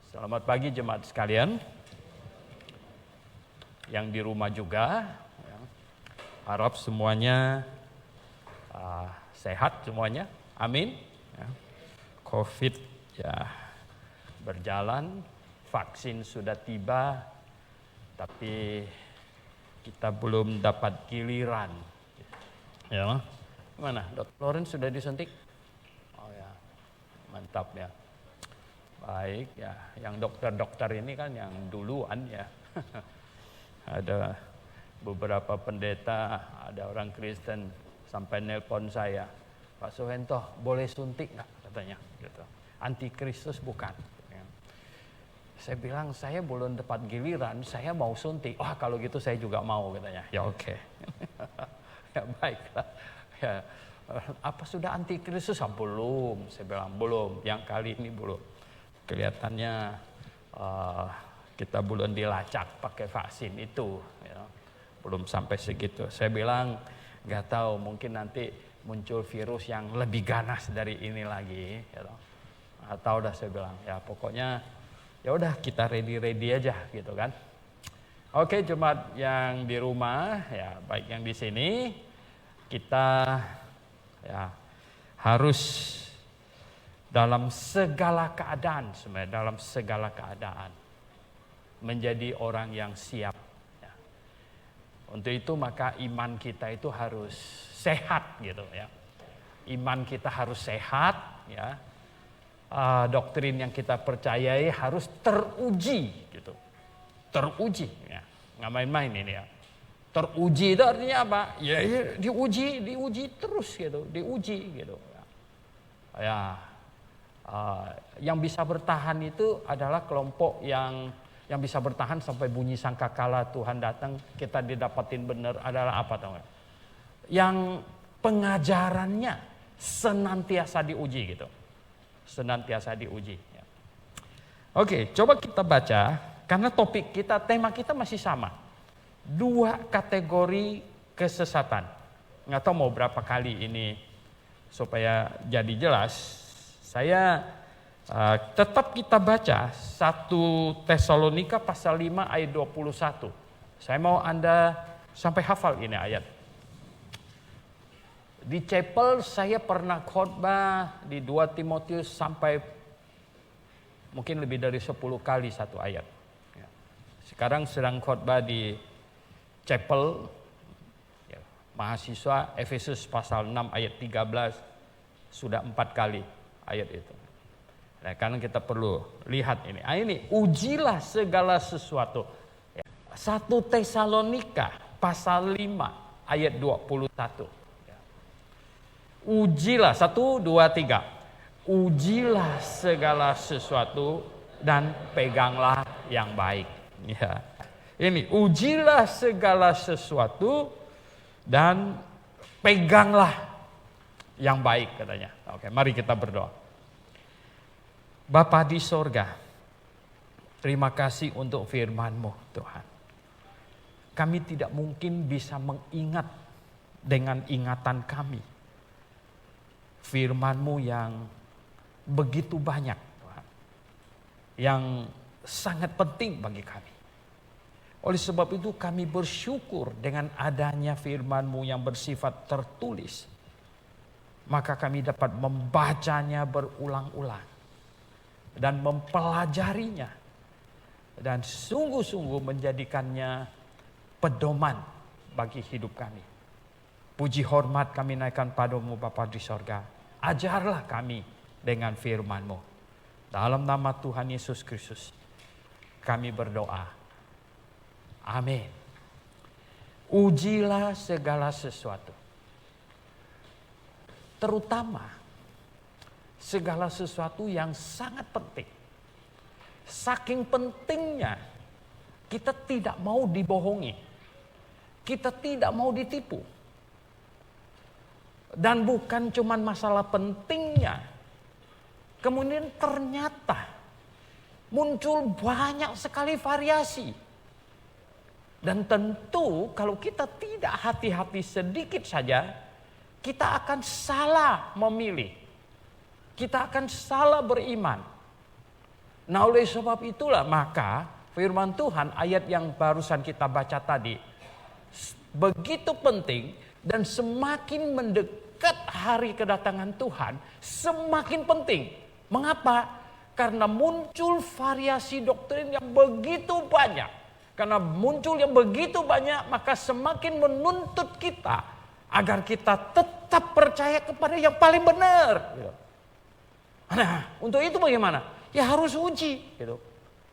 Selamat pagi jemaat sekalian, yang di rumah juga. Harap semuanya sehat semuanya, amin. Covid ya berjalan, vaksin sudah tiba, tapi kita belum dapat giliran. Ya, mana? Dr. Lawrence sudah disuntik? Oh ya, mantap ya. Baik ya, yang dokter-dokter ini kan yang duluan ya. Ada beberapa pendeta, ada orang Kristen sampai nelpon saya, Pak Suhento boleh suntik nggak katanya, gitu. Antikristus bukan. Ya. Saya bilang saya belum dapat giliran, saya mau suntik. Wah kalau gitu saya juga mau katanya. Ya oke. Ya baiklah. Ya, apa sudah antikristus? Belum. Saya bilang belum. Yang kali ini belum. Kelihatannya kita belum dilacak pakai vaksin itu, ya. Belum sampai segitu. Saya bilang nggak tahu, mungkin nanti muncul virus yang lebih ganas dari ini lagi, ya. Atau udah saya bilang ya pokoknya ya udah kita ready aja gitu kan. Oke jemaat yang di rumah ya baik yang di sini, kita ya harus dalam segala keadaan, sebenarnya dalam segala keadaan menjadi orang yang siap. Ya. Untuk itu maka iman kita itu harus sehat gitu ya. Iman kita harus sehat ya. Doktrin yang kita percayai harus teruji gitu. Teruji ya. Nggak main-main ini ya. Teruji itu artinya apa? Ya, diuji terus gitu, diuji gitu. Ya. Yang bisa bertahan itu adalah kelompok yang bisa bertahan sampai bunyi sangkakala Tuhan datang, kita didapatin benar adalah apa tahu nggak? Yang pengajarannya senantiasa diuji gitu, senantiasa diuji. Ya. Oke, coba kita baca karena topik kita, tema kita masih sama, 2 kategori kesesatan. Nggak tahu mau berapa kali ini supaya jadi jelas. Saya tetap kita baca 1 Tesalonika pasal 5 ayat 21. Saya mau Anda sampai hafal ini ayat. Di chapel saya pernah khotbah di 2 Timotius sampai mungkin lebih dari 10 kali 1 ayat. Sekarang sedang khotbah di chapel mahasiswa Efesus pasal 6 ayat 13 sudah 4 kali ayat itu. Nah, karena kita perlu lihat ini. Ini ujilah segala sesuatu. 1 Tesalonika pasal 5 ayat 21. Ujilah 1, 2, 3. Ujilah segala sesuatu dan peganglah yang baik. Ya. Ini ujilah segala sesuatu dan peganglah yang baik katanya. Oke, mari kita berdoa. Bapa di sorga, terima kasih untuk firman-Mu Tuhan. Kami tidak mungkin bisa mengingat dengan ingatan kami firman-Mu yang begitu banyak Tuhan, yang sangat penting bagi kami. Oleh sebab itu kami bersyukur dengan adanya firman-Mu yang bersifat tertulis. Maka kami dapat membacanya berulang-ulang dan mempelajarinya dan sungguh-sungguh menjadikannya pedoman bagi hidup kami. Puji hormat kami naikkan padamu Bapa di sorga. Ajarlah kami dengan firman-Mu. Dalam nama Tuhan Yesus Kristus kami berdoa. Amin. Ujilah segala sesuatu. Terutama segala sesuatu yang sangat penting. Saking pentingnya kita tidak mau dibohongi. Kita tidak mau ditipu. Dan bukan cuma masalah pentingnya. Kemudian ternyata muncul banyak sekali variasi. Dan tentu kalau kita tidak hati-hati sedikit saja, kita akan salah memilih. Kita akan salah beriman. Nah oleh sebab itulah maka firman Tuhan ayat yang barusan kita baca tadi begitu penting dan semakin mendekat hari kedatangan Tuhan semakin penting. Mengapa? Karena muncul variasi doktrin yang begitu banyak. Karena muncul yang begitu banyak maka semakin menuntut kita agar kita tetap percaya kepada yang paling benar. Nah untuk itu bagaimana? Ya harus uji.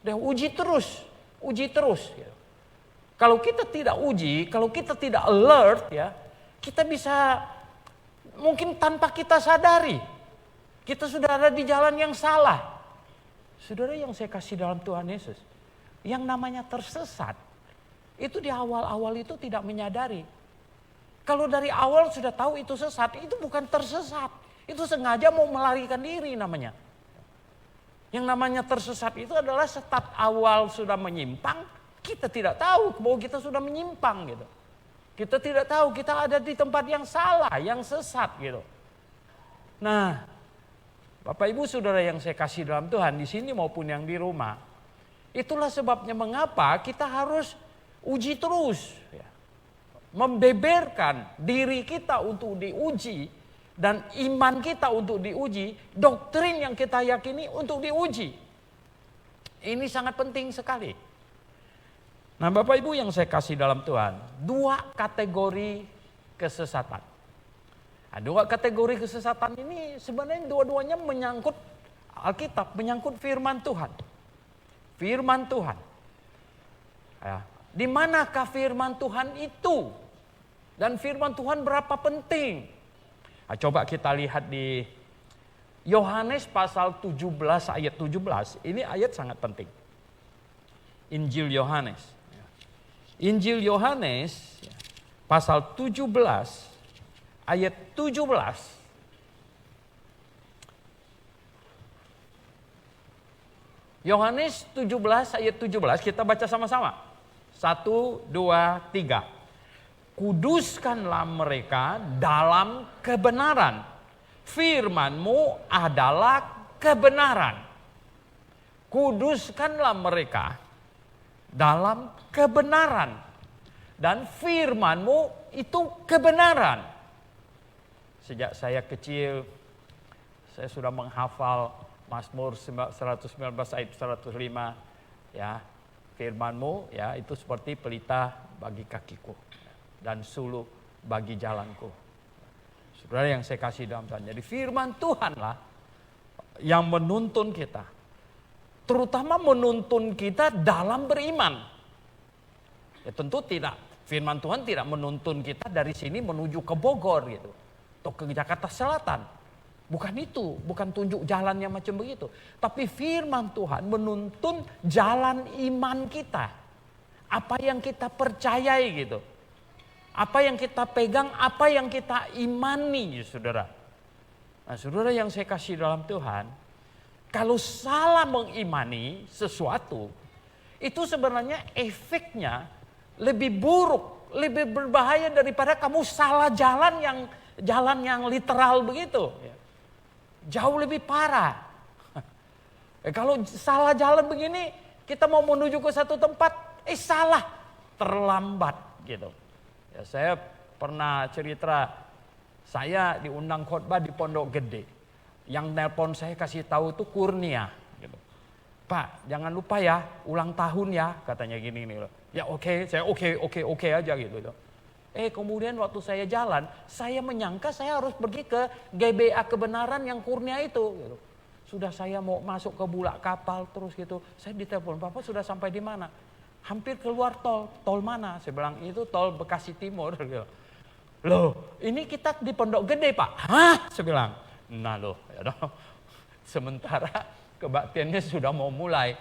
Dan uji terus. Kalau kita tidak uji, kalau kita tidak alert ya, kita bisa mungkin tanpa kita sadari. Kita sudah ada di jalan yang salah. Saudara yang saya kasih dalam Tuhan Yesus. Yang namanya tersesat, itu di awal-awal itu tidak menyadari. Kalau dari awal sudah tahu itu sesat, itu bukan tersesat. Itu sengaja mau melarikan diri namanya. Yang namanya tersesat itu adalah start awal sudah menyimpang, kita tidak tahu bahwa kita sudah menyimpang gitu. Kita tidak tahu kita ada di tempat yang salah, yang sesat gitu. Nah, Bapak Ibu Saudara yang saya kasih dalam Tuhan di sini maupun yang di rumah, itulah sebabnya mengapa kita harus uji terus, ya. Membeberkan diri kita untuk diuji dan iman kita untuk diuji, doktrin yang kita yakini untuk diuji. Ini sangat penting sekali. Nah, Bapak Ibu yang saya kasih dalam Tuhan, dua kategori kesesatan. Nah, dua kategori kesesatan ini sebenarnya dua-duanya menyangkut Alkitab, menyangkut firman Tuhan. Firman Tuhan. Ya, di manakah firman Tuhan itu? Dan firman Tuhan berapa penting? Nah, coba kita lihat di Yohanes pasal 17 ayat 17. Ini ayat sangat penting. Injil Yohanes. Injil Yohanes pasal 17 ayat 17. Yohanes 17 ayat 17 kita baca sama-sama. 1, 2, 3. Kuduskanlah mereka dalam kebenaran. Firman-Mu adalah kebenaran. Kuduskanlah mereka dalam kebenaran. Dan firman-Mu itu kebenaran. Sejak saya kecil, saya sudah menghafal Mazmur 119 ayat 105, ya, firman-Mu ya itu seperti pelita bagi kakiku dan suluh bagi jalanku. Saudara yang saya kasih dalam Tuhan. Jadi firman Tuhanlah yang menuntun kita. Terutama menuntun kita dalam beriman. Ya tentu tidak, firman Tuhan tidak menuntun kita dari sini menuju ke Bogor gitu. Atau ke Jakarta Selatan. Bukan itu, bukan tunjuk jalan yang macam begitu. Tapi firman Tuhan menuntun jalan iman kita. Apa yang kita percayai gitu. Apa yang kita pegang, apa yang kita imani saudara. Nah saudara yang saya kasih dalam Tuhan. Kalau salah mengimani sesuatu. Itu sebenarnya efeknya lebih buruk, lebih berbahaya daripada kamu salah jalan yang literal begitu. Jauh lebih parah. Kalau salah jalan begini, kita mau menuju ke satu tempat, salah, terlambat gitu. Ya, saya pernah cerita, saya diundang khotbah di Pondok Gede. Yang nelpon saya kasih tahu itu Kurnia. Gitu. Pak, jangan lupa ya, ulang tahun ya, katanya gini nih loh. Ya oke, saya oke aja gitu. Kemudian waktu saya jalan, saya menyangka saya harus pergi ke GBA Kebenaran yang Kurnia itu. Gitu. Sudah saya mau masuk ke bulak kapal terus gitu. Saya ditelepon, Bapak sudah sampai di mana? Hampir keluar tol. Tol mana? Saya bilang itu tol Bekasi Timur. Gitu. Loh, ini kita di Pondok Gede Pak. Hah? Saya bilang, nah loh. Ya dong. Sementara kebaktiannya sudah mau mulai.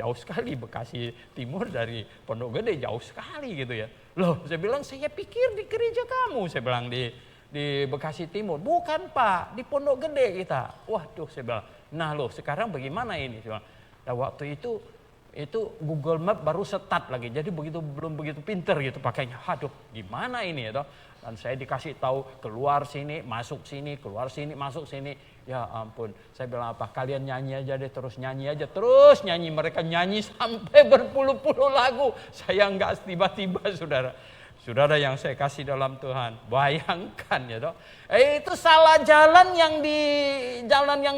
Jauh sekali Bekasi Timur dari Pondok Gede, jauh sekali gitu ya. Loh, saya bilang saya pikir di gereja kamu, saya bilang di Bekasi Timur. Bukan Pak, di Pondok Gede kita. Waduh, saya bilang, nah loh sekarang bagaimana ini? Saya bilang, nah, waktu itu itu Google Map baru start lagi. Jadi belum begitu pinter gitu pakainya. Aduh, gimana ini ya toh? Dan saya dikasih tahu keluar sini, masuk sini, keluar sini, masuk sini. Ya ampun, saya bilang apa? Kalian nyanyi aja deh, terus nyanyi aja, terus nyanyi. Mereka nyanyi sampai berpuluh-puluh lagu. Saya enggak tiba-tiba, saudara. Saudara yang saya kasih dalam Tuhan, bayangkan ya toh. Itu salah jalan yang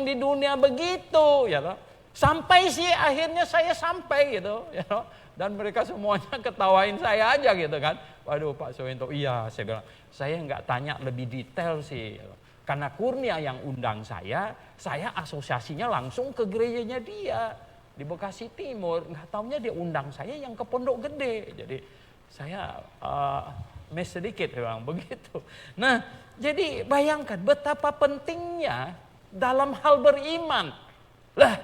di dunia begitu ya toh. Sampai sih akhirnya saya sampai gitu ya toh. Dan mereka semuanya ketawain saya aja gitu kan. Waduh Pak Suwento, iya saya bilang, saya nggak tanya lebih detail sih. Karena Kurnia yang undang saya asosiasinya langsung ke gerejanya dia di Bekasi Timur. Nggak taunya dia undang saya yang ke Pondok Gede. Jadi saya mes sedikit memang begitu. Nah, jadi bayangkan betapa pentingnya dalam hal beriman. Lah,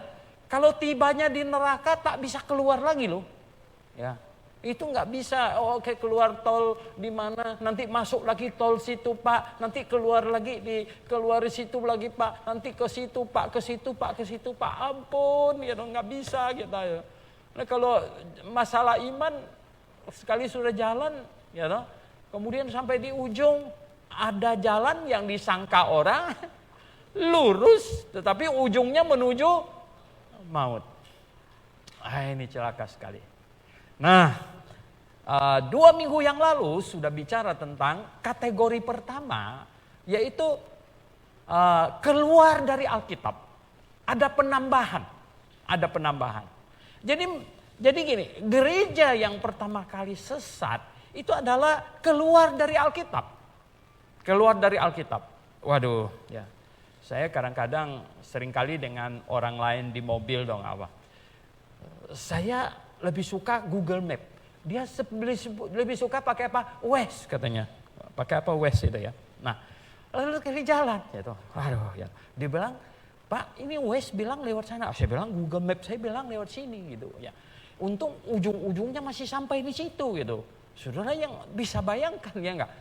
kalau tibanya di neraka tak bisa keluar lagi loh. Ya. Itu nggak bisa, oke keluar tol di mana, nanti masuk lagi tol situ Pak, nanti keluar lagi keluar situ lagi Pak, nanti ke situ Pak, ke situ Pak, ke situ Pak, ampun, ya nggak bisa gitu ya. Nah kalau masalah iman sekali sudah jalan, ya toh, kemudian sampai di ujung ada jalan yang disangka orang lurus, tetapi ujungnya menuju maut. Ini celaka sekali. Nah. 2 minggu yang lalu sudah bicara tentang kategori pertama, yaitu keluar dari Alkitab. Ada penambahan. Jadi gini, gereja yang pertama kali sesat itu adalah keluar dari Alkitab. Keluar dari Alkitab. Waduh, ya. Saya kadang-kadang seringkali dengan orang lain di mobil dong apa. Saya lebih suka Google Map. Dia lebih suka pakai apa? Waze katanya. Pakai apa Waze itu ya. Nah, lalu kali jalan gitu. Aduh ya. Dia bilang, "Pak, ini Waze bilang lewat sana." Saya bilang Google Map saya bilang lewat sini gitu ya. Untung ujung-ujungnya masih sampai di situ gitu. Saudara yang bisa bayangkan ya enggak?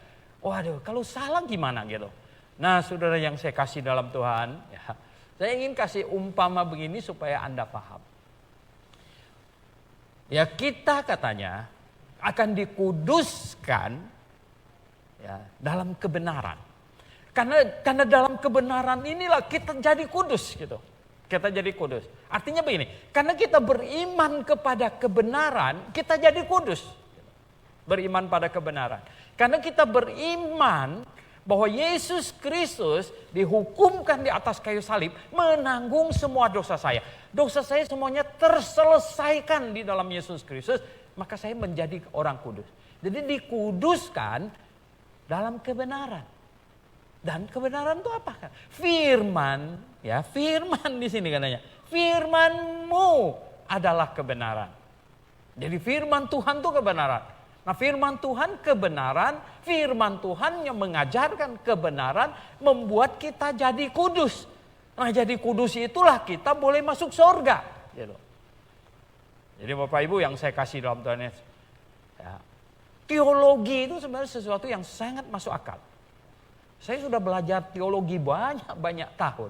Waduh, kalau salah gimana gitu. Nah, saudara yang saya kasih dalam Tuhan, ya. Saya ingin kasih umpama begini supaya Anda paham. Ya, kita katanya akan dikuduskan ya, dalam kebenaran. Karena dalam kebenaran inilah kita jadi kudus gitu. Kita jadi kudus. Artinya begini, karena kita beriman kepada kebenaran, kita jadi kudus. Beriman pada kebenaran. Karena kita beriman bahwa Yesus Kristus dihukumkan di atas kayu salib, menanggung semua dosa saya. Dosa saya semuanya terselesaikan di dalam Yesus Kristus, maka saya menjadi orang kudus. Jadi dikuduskan dalam kebenaran. Dan kebenaran itu apa? Firman, ya, firman di sini katanya. Firman-Mu adalah kebenaran. Jadi firman Tuhan itu kebenaran. Nah, firman Tuhan kebenaran, firman Tuhan yang mengajarkan kebenaran membuat kita jadi kudus. Nah, jadi kudus itulah kita boleh masuk surga. Gitu. Jadi Bapak Ibu yang saya kasih dalam Tuhan, ya, teologi itu sebenarnya sesuatu yang sangat masuk akal. Saya sudah belajar teologi banyak tahun.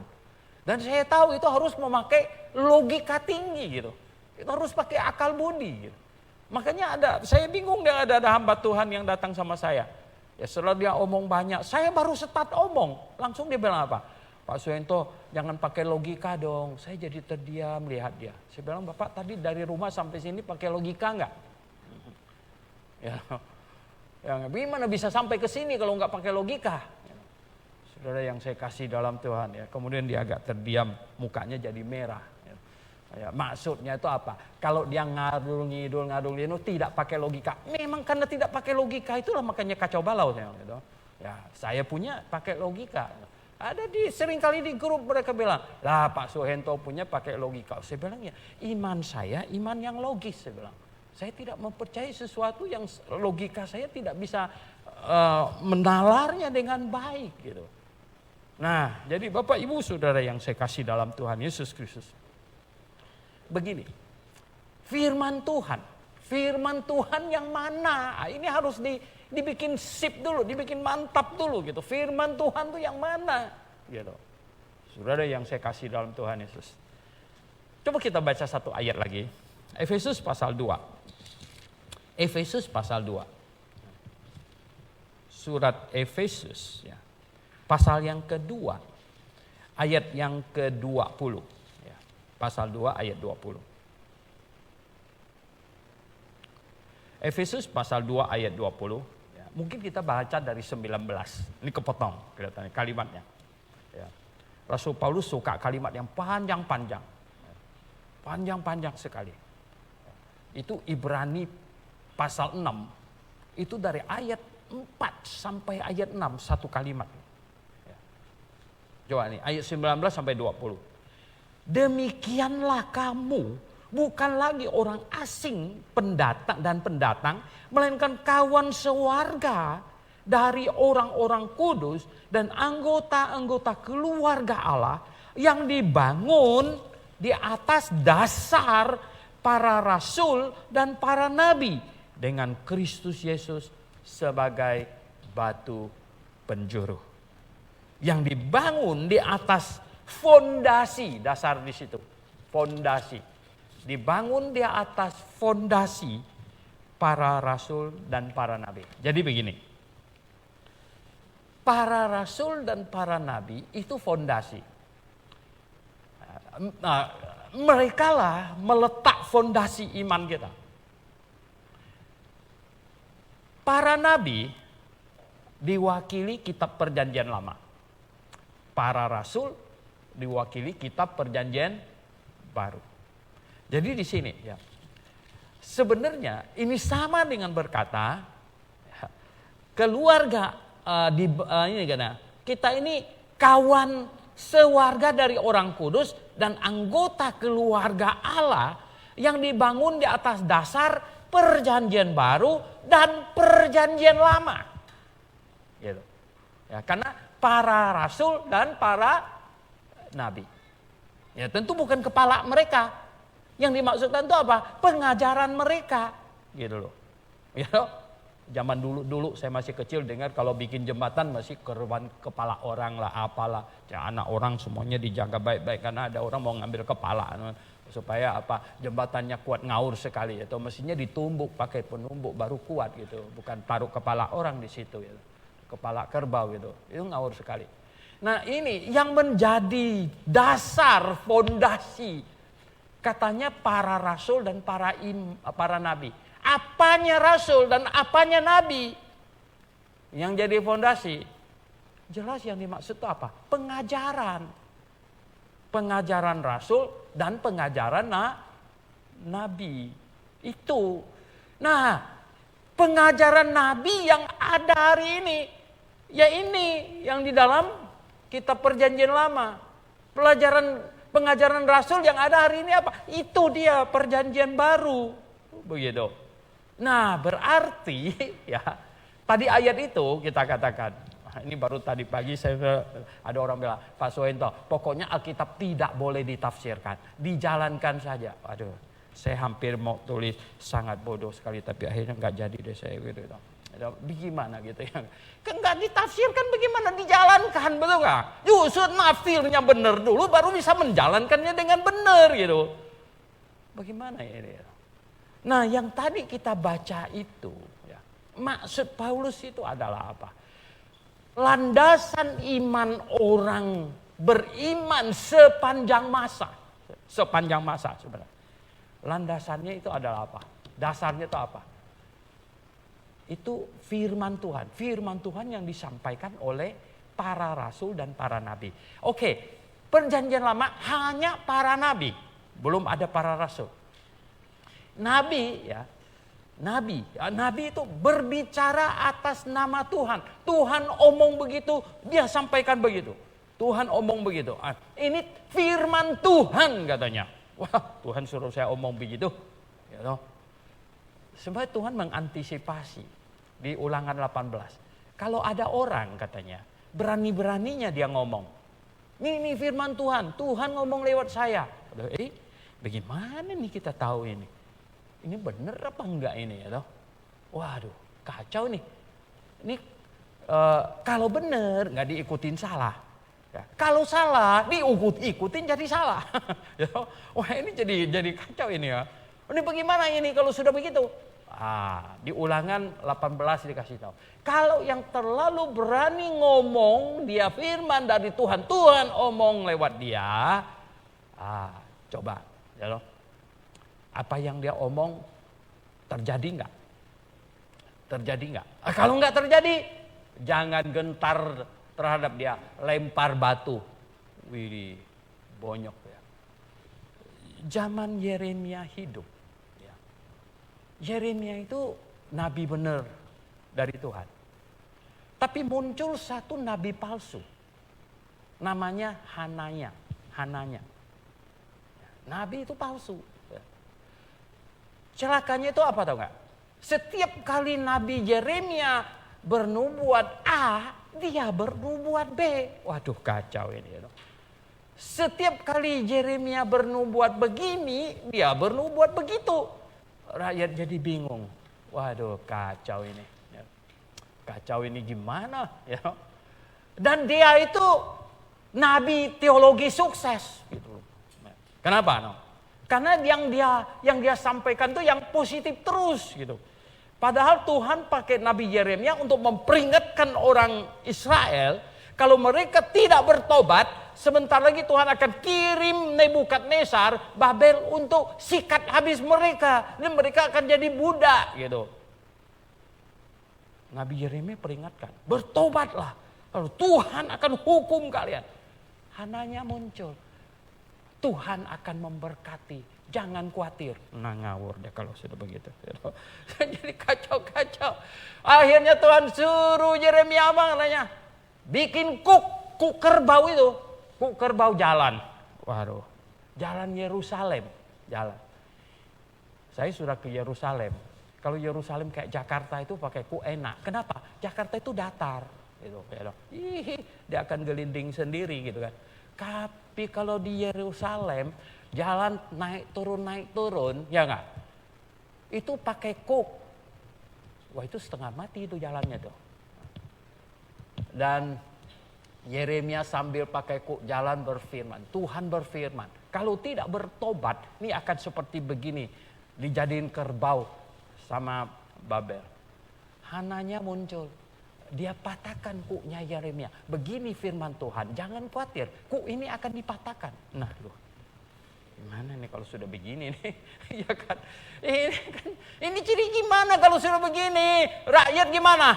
Dan saya tahu itu harus memakai logika tinggi gitu. Itu harus pakai akal budi gitu. Makanya saya bingung ada hamba Tuhan yang datang sama saya. Ya setelah dia omong banyak, saya baru start omong. Langsung dia bilang apa? Pak Suwento, jangan pakai logika dong. Saya jadi terdiam melihat dia. Saya bilang, Bapak tadi dari rumah sampai sini pakai logika enggak? Ya gimana bisa sampai ke sini kalau enggak pakai logika? Saudara yang saya kasih dalam Tuhan ya. Kemudian dia agak terdiam, mukanya jadi merah. Ya, maksudnya itu apa? Kalau dia ngadul ngidul tidak pakai logika. Memang karena tidak pakai logika itulah makanya kacau balau gitu. Ya, saya punya pakai logika. Ada seringkali di grup mereka bilang, "Lah Pak Suwento punya pakai logika." Saya bilang ya, iman saya iman yang logis, saya bilang. Saya tidak mempercayai sesuatu yang logika saya tidak bisa menalarnya dengan baik gitu. Nah, jadi Bapak Ibu Saudara yang saya kasih dalam Tuhan Yesus Kristus. Begini, firman Tuhan yang mana? Ini harus dibikin sip dulu, dibikin mantap dulu gitu. Firman Tuhan itu yang mana? Gitu. Saudara yang saya kasih dalam Tuhan Yesus. Coba kita baca satu ayat lagi. Efesus pasal 2. Efesus pasal 2. Surat Efesus ya. Pasal yang kedua. Ayat yang ke-20 ya. Pasal 2 ayat 20. Efesus pasal 2 ayat 20 ya. Mungkin kita baca dari 19. Ini kepotong kelihatannya kalimatnya ya. Rasul Paulus suka kalimat yang panjang-panjang. Panjang-panjang sekali. Itu Ibrani pasal 6. Itu dari ayat 4 sampai ayat 6 satu kalimat. Coba nih ayat 19 sampai 20. Demikianlah kamu bukan lagi orang asing pendatang, melainkan kawan sewarga dari orang-orang kudus dan anggota-anggota keluarga Allah yang dibangun di atas dasar para rasul dan para nabi dengan Kristus Yesus sebagai batu penjuru. Yang dibangun di atas fondasi, dasar di situ. Fondasi. Dibangun di atas fondasi para rasul dan para nabi. Jadi begini. Para rasul dan para nabi itu fondasi. Nah, mereka lah meletak fondasi iman kita. Para nabi diwakili kitab perjanjian lama. Para rasul diwakili kitab perjanjian baru. Jadi di sini ya. Sebenarnya ini sama dengan berkata keluarga kita ini kawan sewarga dari orang kudus dan anggota keluarga Allah yang dibangun di atas dasar perjanjian baru dan perjanjian lama. Gitu. Ya, karena para rasul dan para nabi. Ya, tentu bukan kepala mereka. Yang dimaksudkan itu apa? Pengajaran mereka. Gitu loh. Ya, zaman dulu saya masih kecil dengar kalau bikin jembatan masih keruan kepala orang lah apalah. Ya, anak orang semuanya dijaga baik-baik karena ada orang mau ngambil kepala supaya apa? Jembatannya kuat ngaur sekali atau mestinya ditumbuk pakai penumbuk baru kuat gitu. Bukan taruh kepala orang di situ gitu. Kepala kerbau gitu. Itu ngaur sekali. Nah, ini yang menjadi dasar fondasi katanya para rasul dan para nabi. Apanya rasul dan apanya nabi yang jadi fondasi? Jelas yang dimaksud itu apa? Pengajaran. Pengajaran rasul dan pengajaran nabi. Itu. Nah, pengajaran nabi yang ada hari ini, ya ini yang di dalam kitab perjanjian lama. Pengajaran rasul yang ada hari ini apa? Itu dia perjanjian baru. Begitu. Nah, berarti ya tadi ayat itu kita katakan. Ini baru tadi pagi ada orang bilang, Pak Soento, pokoknya Alkitab tidak boleh ditafsirkan. Dijalankan saja. Aduh, saya hampir mau tulis sangat bodoh sekali. Tapi akhirnya nggak jadi deh saya gitu. Bagaimana gitu ya. Kan nggak ditafsirkan bagaimana dijalankan, betul nggak? Justru nafsirnya benar dulu baru bisa menjalankannya dengan benar gitu. Bagaimana ya ini? Nah, yang tadi kita baca itu ya, maksud Paulus itu adalah apa? Landasan iman orang beriman sepanjang masa sebenarnya. Landasannya itu adalah apa? Dasarnya itu apa? Itu firman Tuhan. Firman Tuhan yang disampaikan oleh para rasul dan para nabi. Oke, perjanjian lama hanya para nabi. Belum ada para rasul. Nabi itu berbicara atas nama Tuhan. Tuhan omong begitu, dia sampaikan begitu. Tuhan omong begitu. Ini firman Tuhan katanya. Wah, Tuhan suruh saya omong begitu. Ya, sebenarnya Tuhan mengantisipasi di Ulangan 18. Kalau ada orang katanya, berani-beraninya dia ngomong. Ini firman Tuhan, Tuhan ngomong lewat saya. Bagaimana nih kita tahu ini? Ini benar apa enggak ini ya toh? Waduh, kacau nih. Ini kalau benar nggak diikutin salah. Ya, kalau salah diikutin jadi salah. Ya, wah ini jadi kacau ini ya. Ini bagaimana ini kalau sudah begitu? Di Ulangan 18 dikasih tahu. Kalau yang terlalu berani ngomong dia firman dari Tuhan, Tuhan omong lewat dia. Coba, ya loh. Apa yang dia omong terjadi enggak? Terjadi enggak? Kalau enggak terjadi, jangan gentar terhadap dia, lempar batu. Wih, bonyok ya. Zaman Yeremia hidup. Ya. Yeremia itu nabi benar dari Tuhan. Tapi muncul satu nabi palsu. Namanya Hananya. Nabi itu palsu. Celakanya itu apa tahu nggak? Setiap kali Nabi Yeremia bernubuat A, dia bernubuat B. Waduh, kacau ini. Setiap kali Yeremia bernubuat begini, dia bernubuat begitu. Rakyat jadi bingung. Waduh, kacau ini. Kacau ini gimana? Dan dia itu nabi teologi sukses. Gitu. Kenapa? No? Karena yang dia sampaikan itu yang positif terus gitu. Padahal Tuhan pakai Nabi Yeremia untuk memperingatkan orang Israel kalau mereka tidak bertobat, sebentar lagi Tuhan akan kirim Nebukadnezar Babel untuk sikat habis mereka dan mereka akan jadi budak gitu. Nabi Yeremia peringatkan, bertobatlah, lalu Tuhan akan hukum kalian. Hananya muncul. Tuhan akan memberkati, jangan khawatir. Nah, ngawur deh kalau sudah begitu. Jadi kacau-kacau. Akhirnya Tuhan suruh Yeremia apa katanya? Bikin kuk kerbau itu. Kuk kerbau jalan. Waduh, jalan Yerusalem. Jalan. Saya sudah ke Yerusalem. Kalau Yerusalem kayak Jakarta itu pakai kuk enak. Kenapa? Jakarta itu datar. Gitu. Dia akan gelinding sendiri gitu kan. Tapi kalau di Yerusalem jalan naik turun, ya enggak? Itu pakai kuk. Wah, itu setengah mati itu jalannya tuh. Dan Yeremia sambil pakai kuk jalan berfirman. Tuhan berfirman, kalau tidak bertobat, ini akan seperti begini. Dijadiin kerbau sama Babel. Hananya muncul. Dia patahkan kuknya Yeremia. Begini firman Tuhan, jangan khawatir, kuk ini akan dipatahkan. Nah, gimana nih kalau sudah begini nih? Ya kan? Ini ciri gimana kalau sudah begini? Rakyat gimana?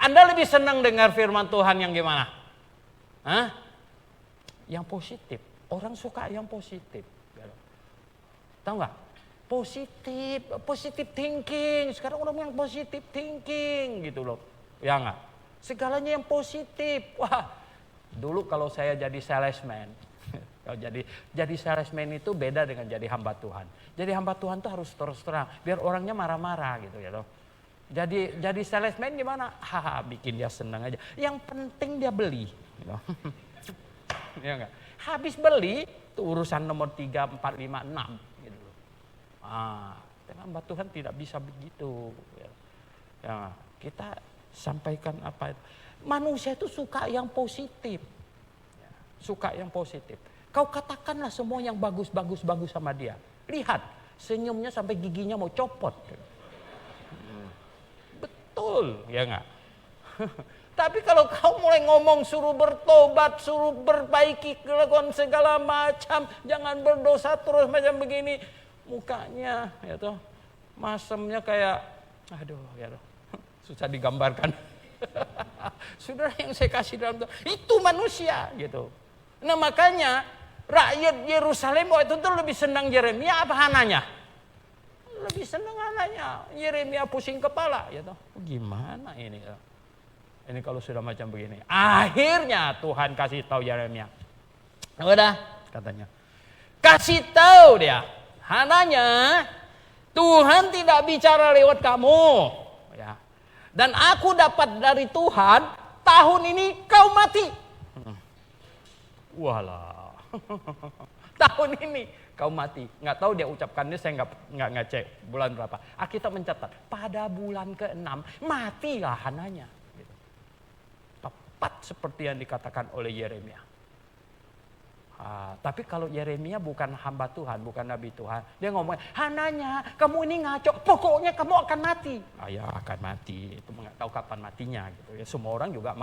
Anda lebih senang dengar firman Tuhan yang gimana? Hah? Yang positif. Orang suka yang positif. Tahu nggak? Positif thinking. Sekarang orang yang positif thinking gitu loh. Ya enggak? Segalanya yang positif. Wah, dulu kalau saya jadi salesman, jadi salesman itu beda dengan jadi hamba Tuhan. Jadi hamba Tuhan tuh harus terus terang, biar orangnya marah-marah gitu ya loh. Jadi salesman gimana? Bikin dia senang aja. Yang penting dia beli. Gitu. Ya enggak? Habis beli, itu urusan nomor 3, 4, 5, 6 gitu loh. Dengan hamba Tuhan tidak bisa begitu. Ya, kita sampaikan apa itu. Manusia itu suka yang positif. Suka yang positif. Kau katakanlah semua yang bagus sama dia. Lihat, senyumnya sampai giginya mau copot. Betul, ya enggak? Tapi kalau kau mulai ngomong suruh bertobat, suruh perbaiki kelakuan segala macam, jangan berdosa terus macam begini, mukanya ya toh masemnya kayak aduh ya toh. Susah digambarkan. Saudara yang saya kasih dalam itu manusia gitu. Nah, makanya rakyat Yerusalem waktu itu lebih senang Yeremia apa Hananya? Lebih senang Hananya. Yeremia pusing kepala ya toh. Gimana ini? Ini kalau sudah macam begini. Akhirnya Tuhan kasih tahu Yeremia. Udah katanya. Kasih tahu dia. Hananya, Tuhan tidak bicara lewat kamu. Ya. Dan aku dapat dari Tuhan, tahun ini kau mati. Walah. Tahun ini kau mati. Nggak tahu dia ucapkannya, saya nggak ngecek bulan berapa. Alkitab mencatat, pada bulan ke-6 matilah Hananya. Gitu. Tepat seperti yang dikatakan oleh Yeremia. Tapi kalau Yeremia bukan hamba Tuhan, bukan nabi Tuhan, dia ngomong, Hananya, kamu ini ngaco, pokoknya kamu akan mati. Ya akan mati, itu nggak tahu kapan matinya gitu ya. Semua orang juga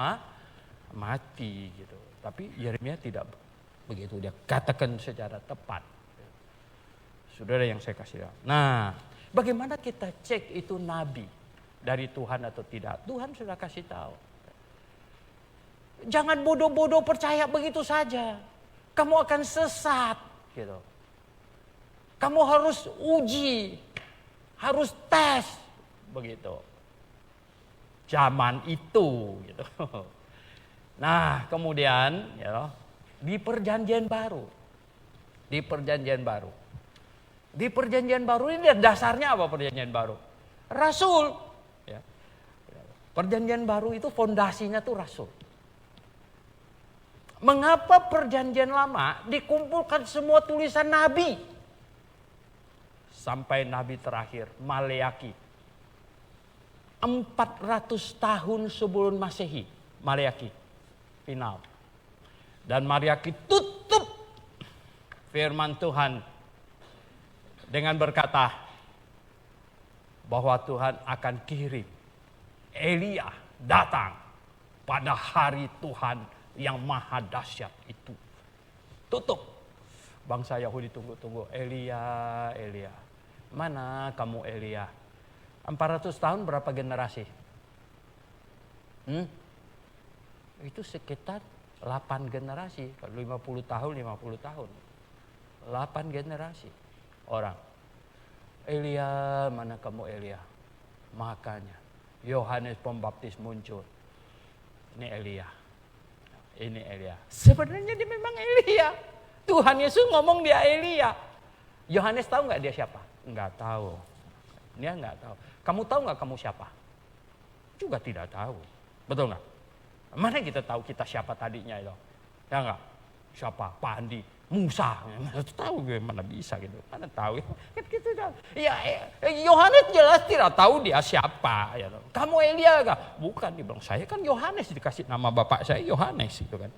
mati gitu. Tapi Yeremia tidak begitu, dia katakan secara tepat. Saudara yang saya kasih tahu. Nah, bagaimana kita cek itu nabi dari Tuhan atau tidak? Tuhan sudah kasih tahu. Jangan bodoh-bodoh percaya begitu saja. Kamu akan sesat gitu. Kamu harus uji, harus tes begitu. Zaman itu gitu. Nah, kemudian ya, di perjanjian baru. Di perjanjian baru ini dasarnya apa perjanjian baru? Rasul. Ya. Perjanjian baru itu fondasinya tuh rasul. Mengapa perjanjian lama dikumpulkan semua tulisan nabi? Sampai nabi terakhir, Maleaki. 400 tahun sebelum Masehi, Maleaki final. Dan Maleaki tutup firman Tuhan dengan berkata bahwa Tuhan akan kirim Elia datang pada hari Tuhan yang maha dahsyat itu. Tutup. Bangsa Yahudi tunggu-tunggu. Elia. Mana kamu Elia? 400 tahun berapa generasi? Itu sekitar 8 generasi. Kalau 50 tahun. 8 generasi orang. Elia, mana kamu Elia? Makanya Yohanes Pembaptis muncul. Ini Elia. Sebenarnya dia memang Elia. Tuhan Yesus ngomong dia Elia. Yohanes tahu nggak dia siapa? Nggak tahu. Dia nggak tahu. Kamu tahu nggak kamu siapa? Juga tidak tahu. Betul nggak? Mana kita tahu kita siapa tadinya itu? Ya nggak? Siapa? Pak Andi, Musa. Tahu gimana bisa gitu? Mana tahu? Kan gitu kan? Ya, Yohanes jelas tidak tahu dia siapa. Ya, kamu Elia nggak? Bukan, dia bilang saya kan Yohanes, dikasih nama bapak saya Yohanes itu kan.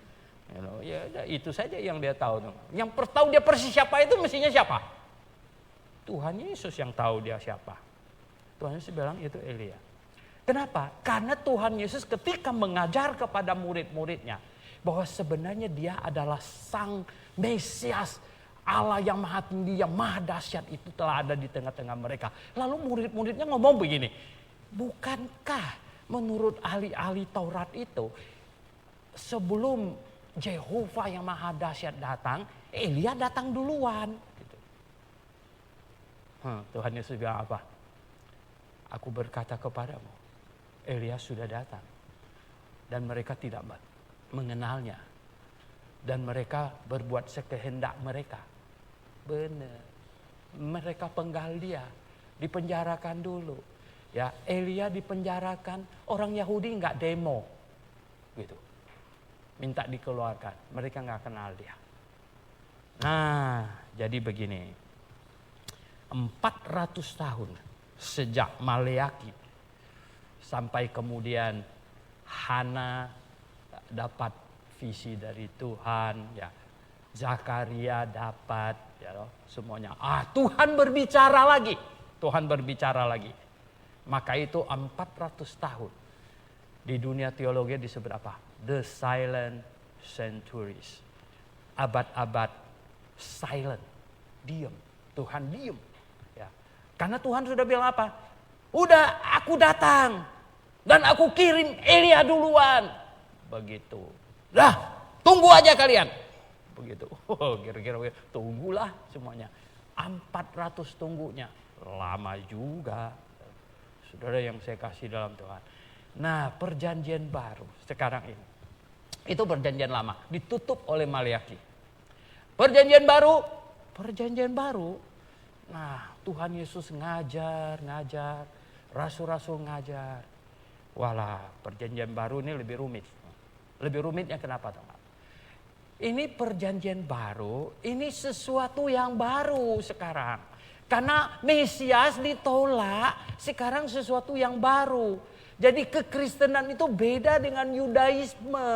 Ya, itu saja yang dia tahu. Yang tahu dia persis siapa itu mestinya siapa? Tuhan Yesus yang tahu dia siapa. Tuhan Yesus bilang itu Elia. Kenapa? Karena Tuhan Yesus ketika mengajar kepada murid-muridnya bahwa sebenarnya dia adalah Sang Mesias, Allah yang maha tinggi, yang maha dahsyat itu telah ada di tengah-tengah mereka. Lalu murid-muridnya ngomong begini, bukankah menurut ahli-ahli Taurat itu sebelum Jehovah yang maha dahsyat datang, Elia datang duluan. Gitu. Tuhan Yesus bilang apa? Aku berkata kepadamu, Elia sudah datang. Dan mereka tidak mengenalnya. Dan mereka berbuat sekehendak mereka. Benar. Mereka penggal dia. Dipenjarakan dulu. Ya, Elia dipenjarakan. Orang Yahudi nggak demo. Gitu. Minta dikeluarkan. Mereka nggak kenal dia. Nah, jadi begini. 400 tahun sejak Maleaki sampai kemudian Hana dapat visi dari Tuhan, ya. Zakaria dapat, ya, semuanya. Tuhan berbicara lagi. Maka itu 400 tahun. Di dunia teologi disebut apa? The silent centuries. Abad-abad silent, diam. Tuhan diam. Ya. Karena Tuhan sudah bilang apa? Udah, aku datang dan aku kirim Elia duluan. Begitu. Lah, tunggu aja kalian. Begitu. Kira-kira tunggulah semuanya. 400 tunggunya. Lama juga. Saudara yang saya kasih dalam Tuhan. Nah, perjanjian baru sekarang ini. Itu perjanjian lama. Ditutup oleh Maleaki. Perjanjian baru. Nah, Tuhan Yesus ngajar. Rasul-rasul ngajar. Walah, perjanjian baru ini lebih rumit. Lebih rumitnya kenapa teman? Ini perjanjian baru, ini sesuatu yang baru sekarang. Karena Mesias ditolak, sekarang sesuatu yang baru. Jadi kekristenan itu beda dengan Yudaisme.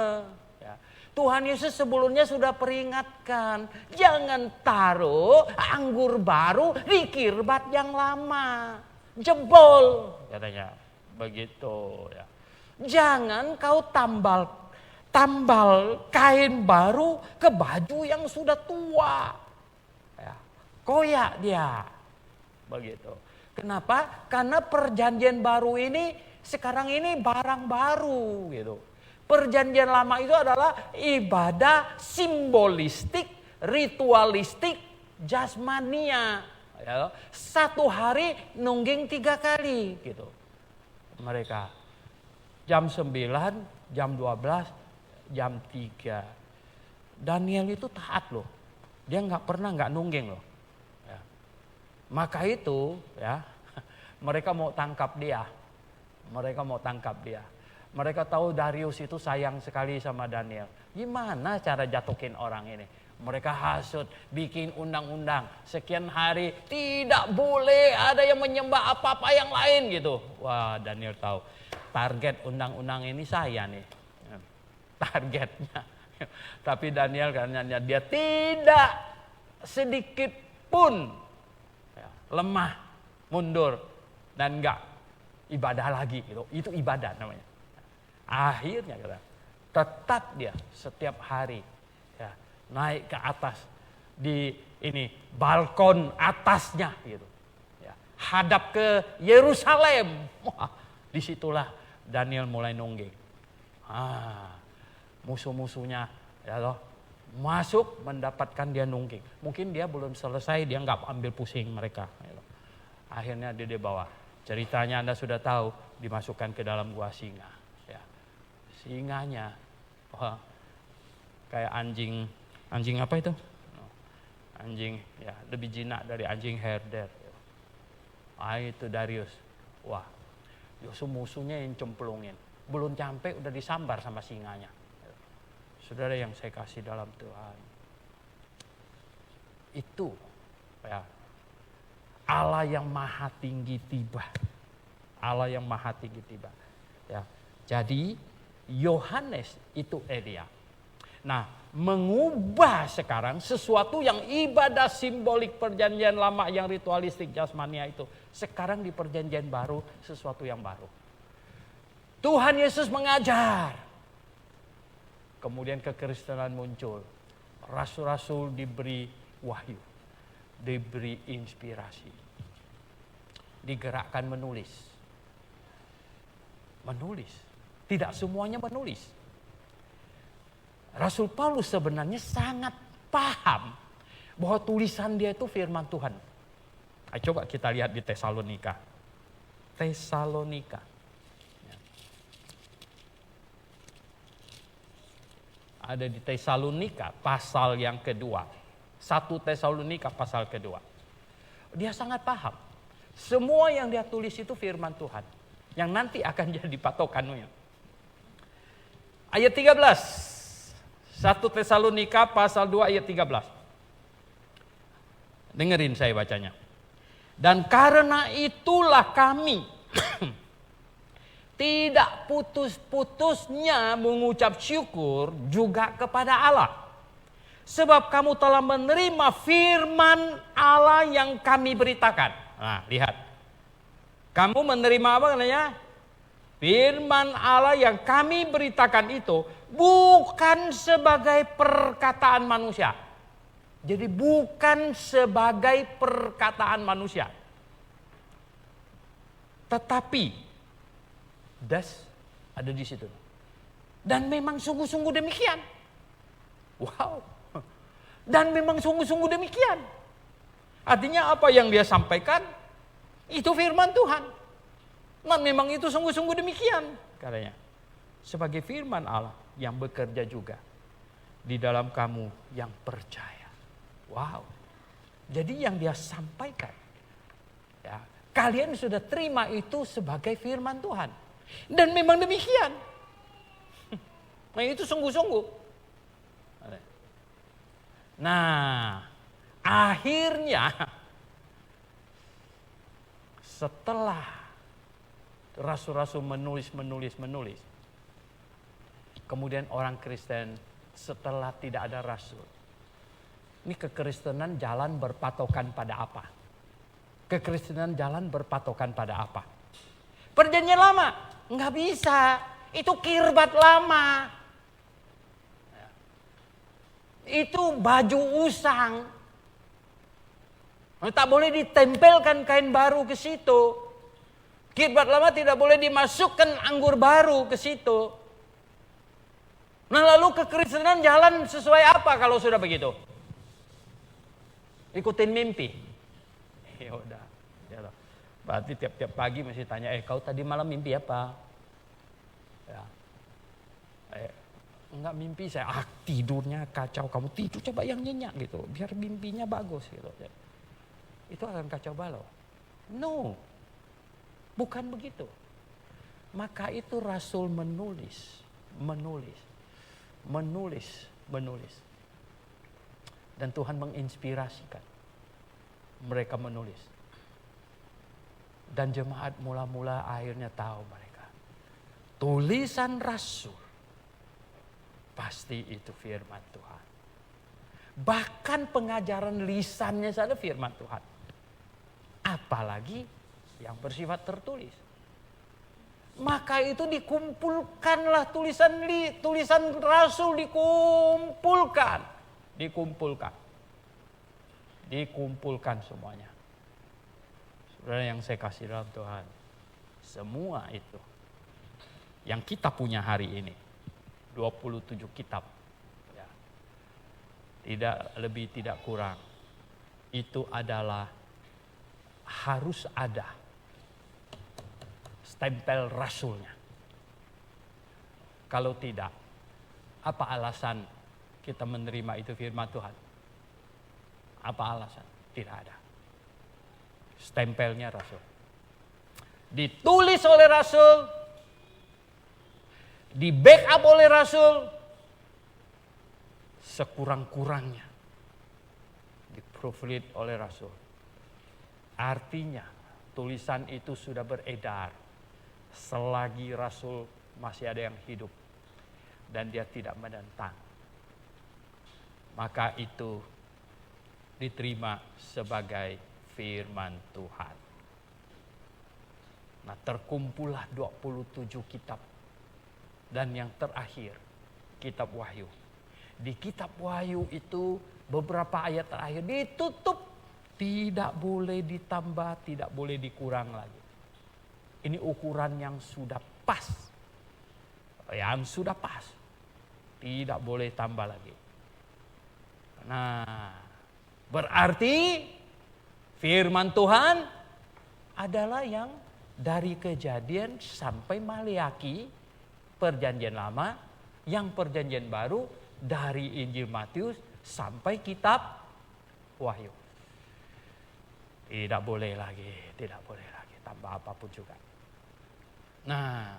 Ya. Tuhan Yesus sebelumnya sudah peringatkan, jangan taruh anggur baru di kirbat yang lama, jebol katanya begitu ya. Jangan kau tambal kain baru ke baju yang sudah tua, ya, koyak dia begitu. Kenapa? Karena perjanjian baru ini sekarang ini barang baru gitu. Perjanjian lama itu adalah ibadah simbolistik, ritualistik, jasmania. Ya, satu hari nungging 3 kali gitu. Mereka jam 9, jam 12, jam 3. Daniel itu taat loh. Dia nggak pernah nggak nungging loh. Ya. Maka itu ya mereka mau tangkap dia. Mereka tahu Darius itu sayang sekali sama Daniel. Gimana cara jatuhin orang ini? Mereka hasut, bikin undang-undang. Sekian hari tidak boleh ada yang menyembah apa-apa yang lain gitu. Wah, Daniel tahu. Target undang-undang ini saya nih. Targetnya. Tapi Daniel karena dia tidak sedikit pun lemah, mundur, dan enggak ibadah lagi gitu. Itu ibadah namanya. Akhirnya tetap dia setiap hari ya, naik ke atas di ini balkon atasnya gitu. Ya, hadap ke Yerusalem. Wah, disitulah Daniel mulai nungging. Musuh-musuhnya ya loh, masuk mendapatkan dia nungging. Mungkin dia belum selesai, dia nggak ambil pusing mereka. Ya loh. Akhirnya dia dibawa. Ceritanya Anda sudah tahu, dimasukkan ke dalam gua singa. Singanya kayak anjing apa itu? Anjing ya lebih jinak dari anjing herder. Itu Darius. Wah, musuhnya yang cemplungin. Belum sampai udah disambar sama singanya. Saudara yang saya kasih dalam Tuhan. Itu ya Allah yang maha tinggi tiba. Allah yang maha tinggi tiba. Ya. Jadi Yohanes itu Elia. Nah, mengubah sekarang sesuatu yang ibadah simbolik perjanjian lama yang ritualistik jasmania itu. Sekarang di perjanjian baru sesuatu yang baru. Tuhan Yesus mengajar. Kemudian kekristenan muncul. Rasul-rasul diberi wahyu. Diberi inspirasi. Digerakkan menulis. Tidak semuanya menulis. Rasul Paulus sebenarnya sangat paham bahwa tulisan dia itu firman Tuhan. Coba kita lihat di Tesalonika. Ada di Tesalonika pasal yang kedua. 1 Tesalonika pasal kedua. Dia sangat paham. Semua yang dia tulis itu firman Tuhan. Yang nanti akan jadi patokannya. Ayat 13. 1 Tesalonika pasal 2 ayat 13. Dengerin saya bacanya. Dan karena itulah kami tidak putus-putusnya mengucap syukur juga kepada Allah. Sebab kamu telah menerima firman Allah yang kami beritakan. Nah, lihat. Kamu menerima apa namanya? Firman Allah yang kami beritakan itu bukan sebagai perkataan manusia. Jadi bukan sebagai perkataan manusia. Tetapi ada di situ. Dan memang sungguh-sungguh demikian. Wow. Dan memang sungguh-sungguh demikian. Artinya apa yang dia sampaikan itu firman Tuhan. Nah, memang itu sungguh-sungguh demikian katanya. Sebagai firman Allah yang bekerja juga di dalam kamu yang percaya. Wow. Jadi yang dia sampaikan ya, kalian sudah terima itu sebagai firman Tuhan. Dan memang demikian. Nah, itu sungguh-sungguh. Nah, akhirnya setelah rasul-rasul menulis. Kemudian orang Kristen setelah tidak ada rasul. Ini kekristenan jalan berpatokan pada apa? Kekristenan jalan berpatokan pada apa? Perjanjian lama, nggak bisa. Itu kirbat lama. Itu baju usang. Tak boleh ditempelkan kain baru ke situ. Kirbat lama tidak boleh dimasukkan anggur baru ke situ. Nah lalu kekristenan jalan sesuai apa kalau sudah begitu? Ikutin mimpi. Ya udah. Berarti tiap-tiap pagi mesti tanya, kau tadi malam mimpi apa? Ya. Enggak mimpi saya, tidurnya kacau, kamu tidur coba yang nyenyak gitu, biar mimpinya bagus gitu. Itu akan kacau balau. No, bukan begitu. Maka itu Rasul menulis. Dan Tuhan menginspirasikan mereka menulis. Dan jemaat mula-mula akhirnya tahu mereka. Tulisan Rasul pasti itu firman Tuhan. Bahkan pengajaran lisannya saja firman Tuhan. Apalagi yang bersifat tertulis. Maka itu dikumpulkanlah tulisan Rasul dikumpulkan semuanya. Saudara yang saya kasih dalam Tuhan, semua itu yang kita punya hari ini, 27 kitab, ya, tidak lebih tidak kurang, itu adalah harus ada stempel rasulnya. Kalau tidak, apa alasan kita menerima itu firman Tuhan? Apa alasan? Tidak ada. Stempelnya rasul. Ditulis oleh rasul, di backup oleh rasul, sekurang-kurangnya di-proofread oleh rasul. Artinya tulisan itu sudah beredar selagi rasul masih ada yang hidup dan dia tidak menentang. Maka itu diterima sebagai firman Tuhan. Nah, terkumpullah 27 kitab. Dan yang terakhir, kitab Wahyu. Di kitab Wahyu itu beberapa ayat terakhir ditutup. Tidak boleh ditambah, tidak boleh dikurang lagi. Ini ukuran yang sudah pas. Yang sudah pas. Tidak boleh tambah lagi. Nah, berarti firman Tuhan adalah yang dari Kejadian sampai Maliaki, perjanjian lama, yang perjanjian baru dari Injil Matius sampai kitab Wahyu. Tidak boleh lagi tambah apapun juga. Nah,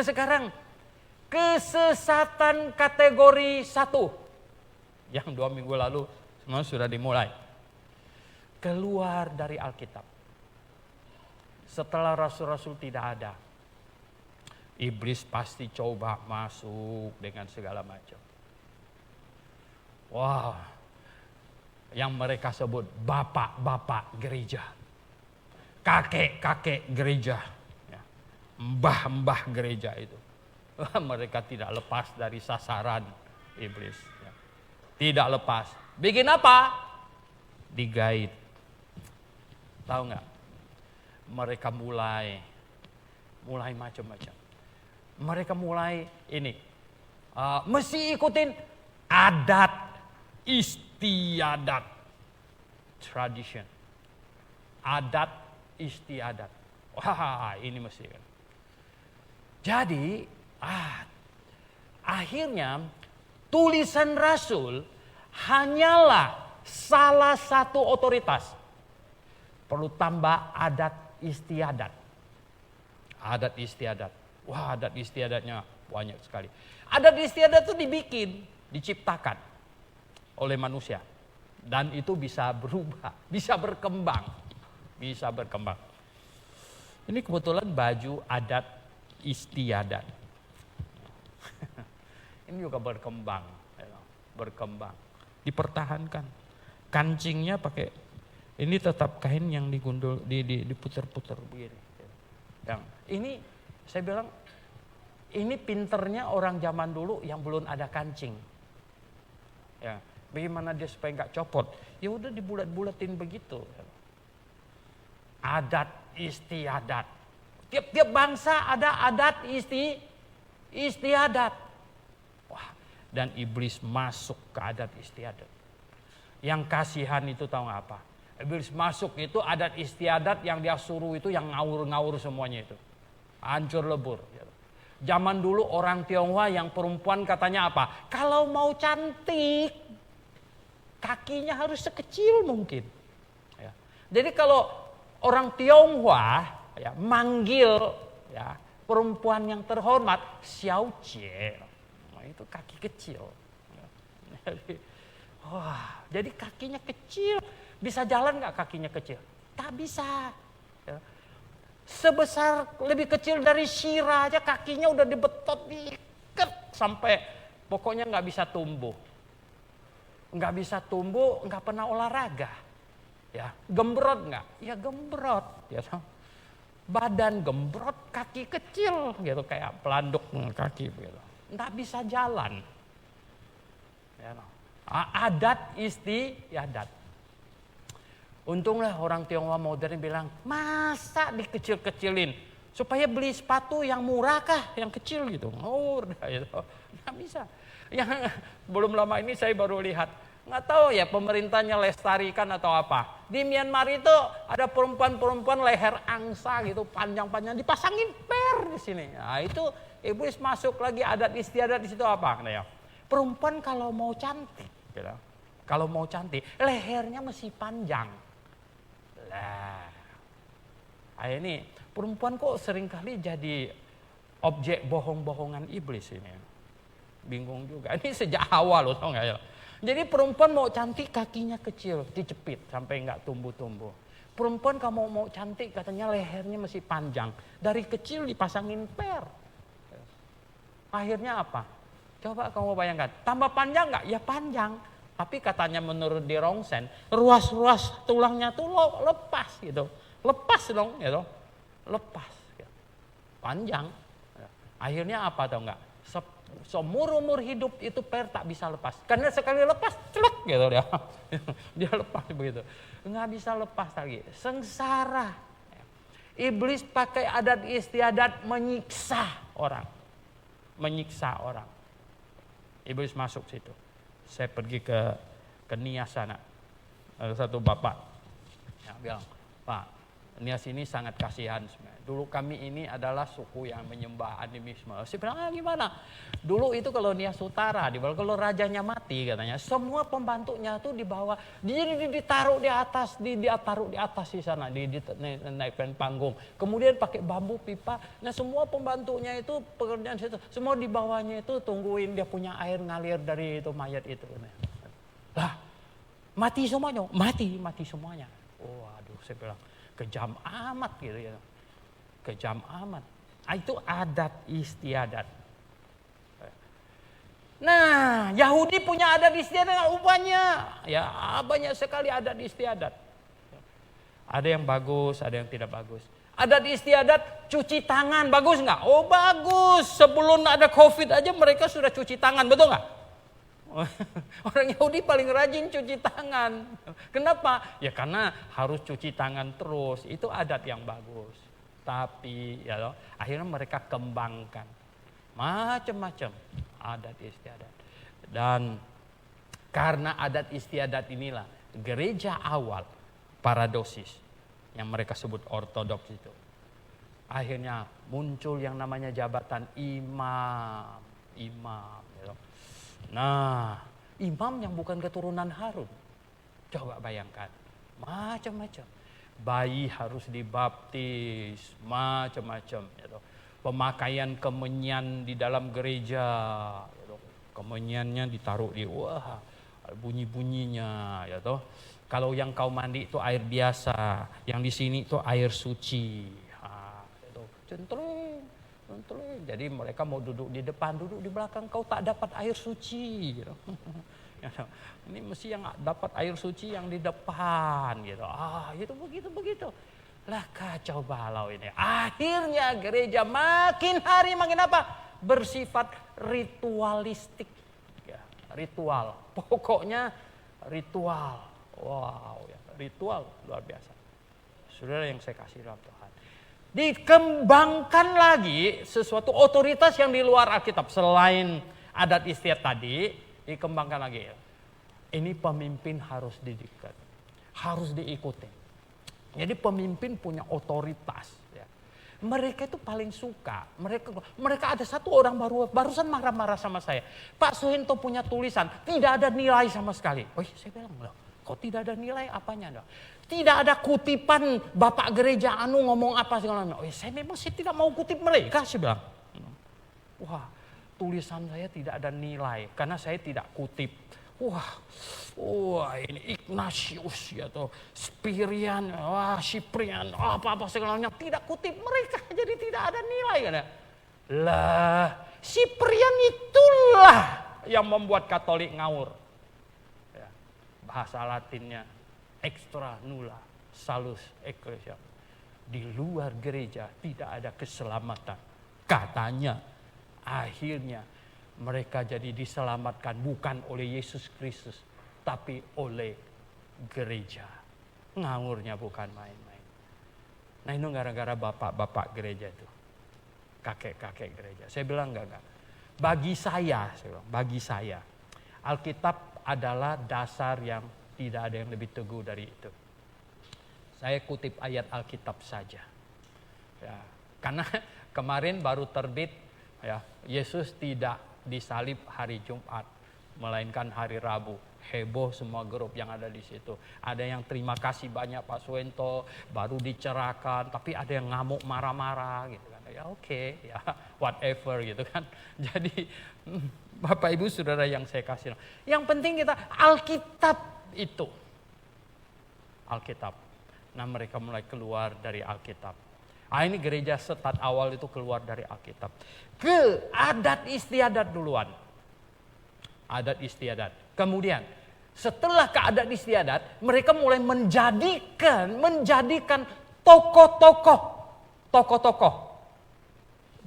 sekarang kesesatan kategori 1 yang 2 minggu lalu semua sudah dimulai. Keluar dari Alkitab. Setelah rasul-rasul tidak ada, iblis pasti coba masuk dengan segala macam. Wah, yang mereka sebut bapak-bapak gereja, kakek-kakek gereja, ya, mbah-mbah gereja itu. Mereka tidak lepas dari sasaran iblis. Ya. Tidak lepas. Bikin apa? Digait. Tahu nggak? Mereka mulai macam-macam. Mereka mulai ini, mesti ikutin adat istiadat, tradition, adat istiadat. Wah, ini mesti kan. Jadi, akhirnya tulisan rasul hanyalah salah satu otoritas. Perlu tambah adat istiadat. Adat istiadat. Wah, adat istiadatnya banyak sekali. Adat istiadat itu dibikin, diciptakan oleh manusia. Dan itu bisa berubah, bisa berkembang. Ini kebetulan baju adat istiadat. ini juga berkembang, berkembang, dipertahankan. Kancingnya pakai, ini tetap kain yang digundul, diputer-puter begini. Yang ini saya bilang, ini pinternya orang zaman dulu yang belum ada kancing. Ya, bagaimana dia supaya nggak copot? Ya udah dibulat-bulatin begitu. Adat istiadat. Tiap-tiap bangsa ada adat istiadat. Wah, dan iblis masuk ke adat istiadat. Yang kasihan itu tahu nggak apa? Iblis masuk itu adat istiadat yang dia suruh itu yang ngawur-ngawur semuanya itu. Hancur lebur. Zaman dulu orang Tionghoa yang perempuan katanya apa? Kalau mau cantik, kakinya harus sekecil mungkin. Ya. Jadi kalau orang Tionghoa ya, manggil ya, perempuan yang terhormat, Xiao Jie, nah, itu kaki kecil. Ya. Jadi kakinya kecil. Bisa jalan nggak kakinya kecil? Tak bisa. Ya. Sebesar lebih kecil dari Shira aja kakinya udah dibetot, diikat sampai pokoknya nggak bisa tumbuh. Nggak bisa tumbuh, nggak pernah olahraga. Ya, gembrot nggak? Ya gembrot. Ya, badan gembrot, kaki kecil gitu kayak pelanduk kaki gitu. Nggak bisa jalan. Ya, adat istiadat. Untunglah orang Tionghoa modern bilang, masa dikecil-kecilin? Supaya beli sepatu yang murah kah? Yang kecil gitu. Gitu. Nggak bisa. Yang belum lama ini saya baru lihat. Nggak tahu ya pemerintahnya lestarikan atau apa. Di Myanmar itu ada perempuan-perempuan leher angsa gitu. Panjang-panjang dipasangin per di sini. Nah itu iblis masuk lagi adat istiadat di situ apa? Nah, ya. Perempuan kalau mau cantik. Gitu. Kalau mau cantik, lehernya mesti panjang. Lah, ini perempuan kok seringkali jadi objek bohong-bohongan iblis ini. Bingung juga. Ini sejak awal loh, tau nggak ya? Jadi perempuan mau cantik kakinya kecil, dicepit sampai nggak tumbuh-tumbuh. Perempuan kalau mau cantik katanya lehernya masih panjang, dari kecil dipasangin per. Akhirnya apa? Coba kamu bayangkan, tambah panjang nggak? Ya panjang. Tapi katanya menurut di Rongsen, ruas-ruas tulangnya tuh lepas gitu. Lepas dong gitu. Lepas. Gitu. Panjang. Akhirnya apa tau enggak? Seumur-umur hidup itu per tak bisa lepas. Karena sekali lepas, celek gitu dia. Dia lepas begitu. Enggak bisa lepas lagi. Sengsara. Iblis pakai adat istiadat menyiksa orang. Menyiksa orang. Iblis masuk situ. Saya pergi ke Nias sana. Ada satu bapak yang bilang, Pak, Nias ini sangat kasihan sebenarnya. Dulu kami ini adalah suku yang menyembah animisme. Saya bilang, gimana? Dulu itu kalau Nias Utara, kalau rajanya mati katanya, semua pembantunya tuh dibawa, jadi ditaruh di atas, ditaruh di atas di sana, naikkan panggung. Kemudian pakai bambu pipa. Nah semua pembantunya itu pekerjaan situ, semua di bawahnya itu tungguin dia punya air ngalir dari itu mayat itu. Lah, mati semuanya, mati semuanya. Oh, aduh, saya bilang kejam amat gitu ya. Kejam amat. Itu adat istiadat. Nah, Yahudi punya adat istiadat banyak. Ya, banyak sekali adat istiadat. Ada yang bagus, ada yang tidak bagus. Adat istiadat cuci tangan, bagus nggak? Oh bagus. Sebelum ada COVID aja mereka sudah cuci tangan, betul nggak? Orang Yahudi paling rajin cuci tangan. Kenapa? Ya karena harus cuci tangan terus. Itu adat yang bagus. Tapi ya loh, akhirnya mereka kembangkan macam-macam adat istiadat. Dan karena adat istiadat inilah gereja awal paradosis yang mereka sebut ortodoks itu. Akhirnya muncul yang namanya jabatan imam. Ya loh. Nah, imam yang bukan keturunan Harun. Coba bayangkan, macam-macam. Bayi harus dibaptis, macam-macam. Gitu. Pemakaian kemenyan di dalam gereja. Gitu. Kemenyannya ditaruh di, bunyi-bunyinya. Gitu. Kalau yang kau mandi itu air biasa, yang di sini itu air suci. Gitu. Centreng. Jadi mereka mau duduk di depan, duduk di belakang, kau tak dapat air suci. Gitu. Ini mesti yang dapat air suci yang di depan. Gitu. Itu begitu. Lah kacau balau ini. Akhirnya gereja makin hari makin apa? Bersifat ritualistik. Ya, ritual. Pokoknya ritual. Wow, ya, ritual luar biasa. Saudara yang saya kasih dalam Tuhan. Dikembangkan lagi sesuatu otoritas yang di luar Alkitab. Selain adat istiadat tadi, dikembangkan lagi. Ini pemimpin harus dididik. Harus diikuti. Jadi pemimpin punya otoritas. Ya. Mereka itu paling suka. Mereka ada satu orang barusan marah-marah sama saya. Pak Suhento punya tulisan, tidak ada nilai sama sekali. Saya bilang, loh, kok tidak ada nilai apanya? Tidak ada kutipan Bapak Gereja ngomong apa segala macam. Saya memang tidak mau kutip mereka, saya bilang. Wah, tulisan saya tidak ada nilai karena saya tidak kutip. Wah ini Ignatius atau Spirian, Cyprian, apa-apa segala macam tidak kutip mereka, jadi tidak ada nilai kan? Lah, Cyprian itulah yang membuat Katolik ngawur. Ya, bahasa Latinnya extra nulla salus ecclesia. Di luar gereja tidak ada keselamatan. Katanya akhirnya mereka jadi diselamatkan bukan oleh Yesus Kristus, tapi oleh gereja. Ngawurnya bukan main-main. Nah itu gara-gara bapak-bapak gereja itu. Kakek-kakek gereja. Saya bilang enggak. Bagi saya Alkitab adalah dasar yang tidak ada yang lebih teguh dari itu. Saya kutip ayat Alkitab saja. Ya, karena kemarin baru terbit ya, Yesus tidak disalib hari Jumat, melainkan hari Rabu. Heboh semua grup yang ada di situ. Ada yang terima kasih banyak Pak Suhento, baru dicerahkan, tapi ada yang ngamuk marah-marah gitu kan. Ya oke, ya whatever gitu kan. Jadi Bapak Ibu Saudara yang saya kasih. Yang penting kita Alkitab itu. Alkitab. Nah mereka mulai keluar dari Alkitab. Ini gereja start awal itu keluar dari Alkitab. Ke adat istiadat duluan. Adat istiadat. Kemudian setelah ke adat istiadat, mereka mulai menjadikan tokoh-tokoh.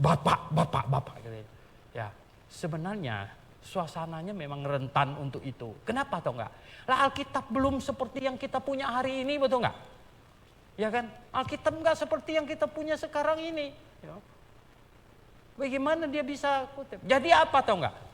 Bapak. Ya, sebenarnya suasananya memang rentan untuk itu. Kenapa atau enggak? Lah Alkitab belum seperti yang kita punya hari ini, betul enggak? Ya kan? Alkitab enggak seperti yang kita punya sekarang ini. Ya. Bagaimana dia bisa kutip? Jadi apa tau enggak?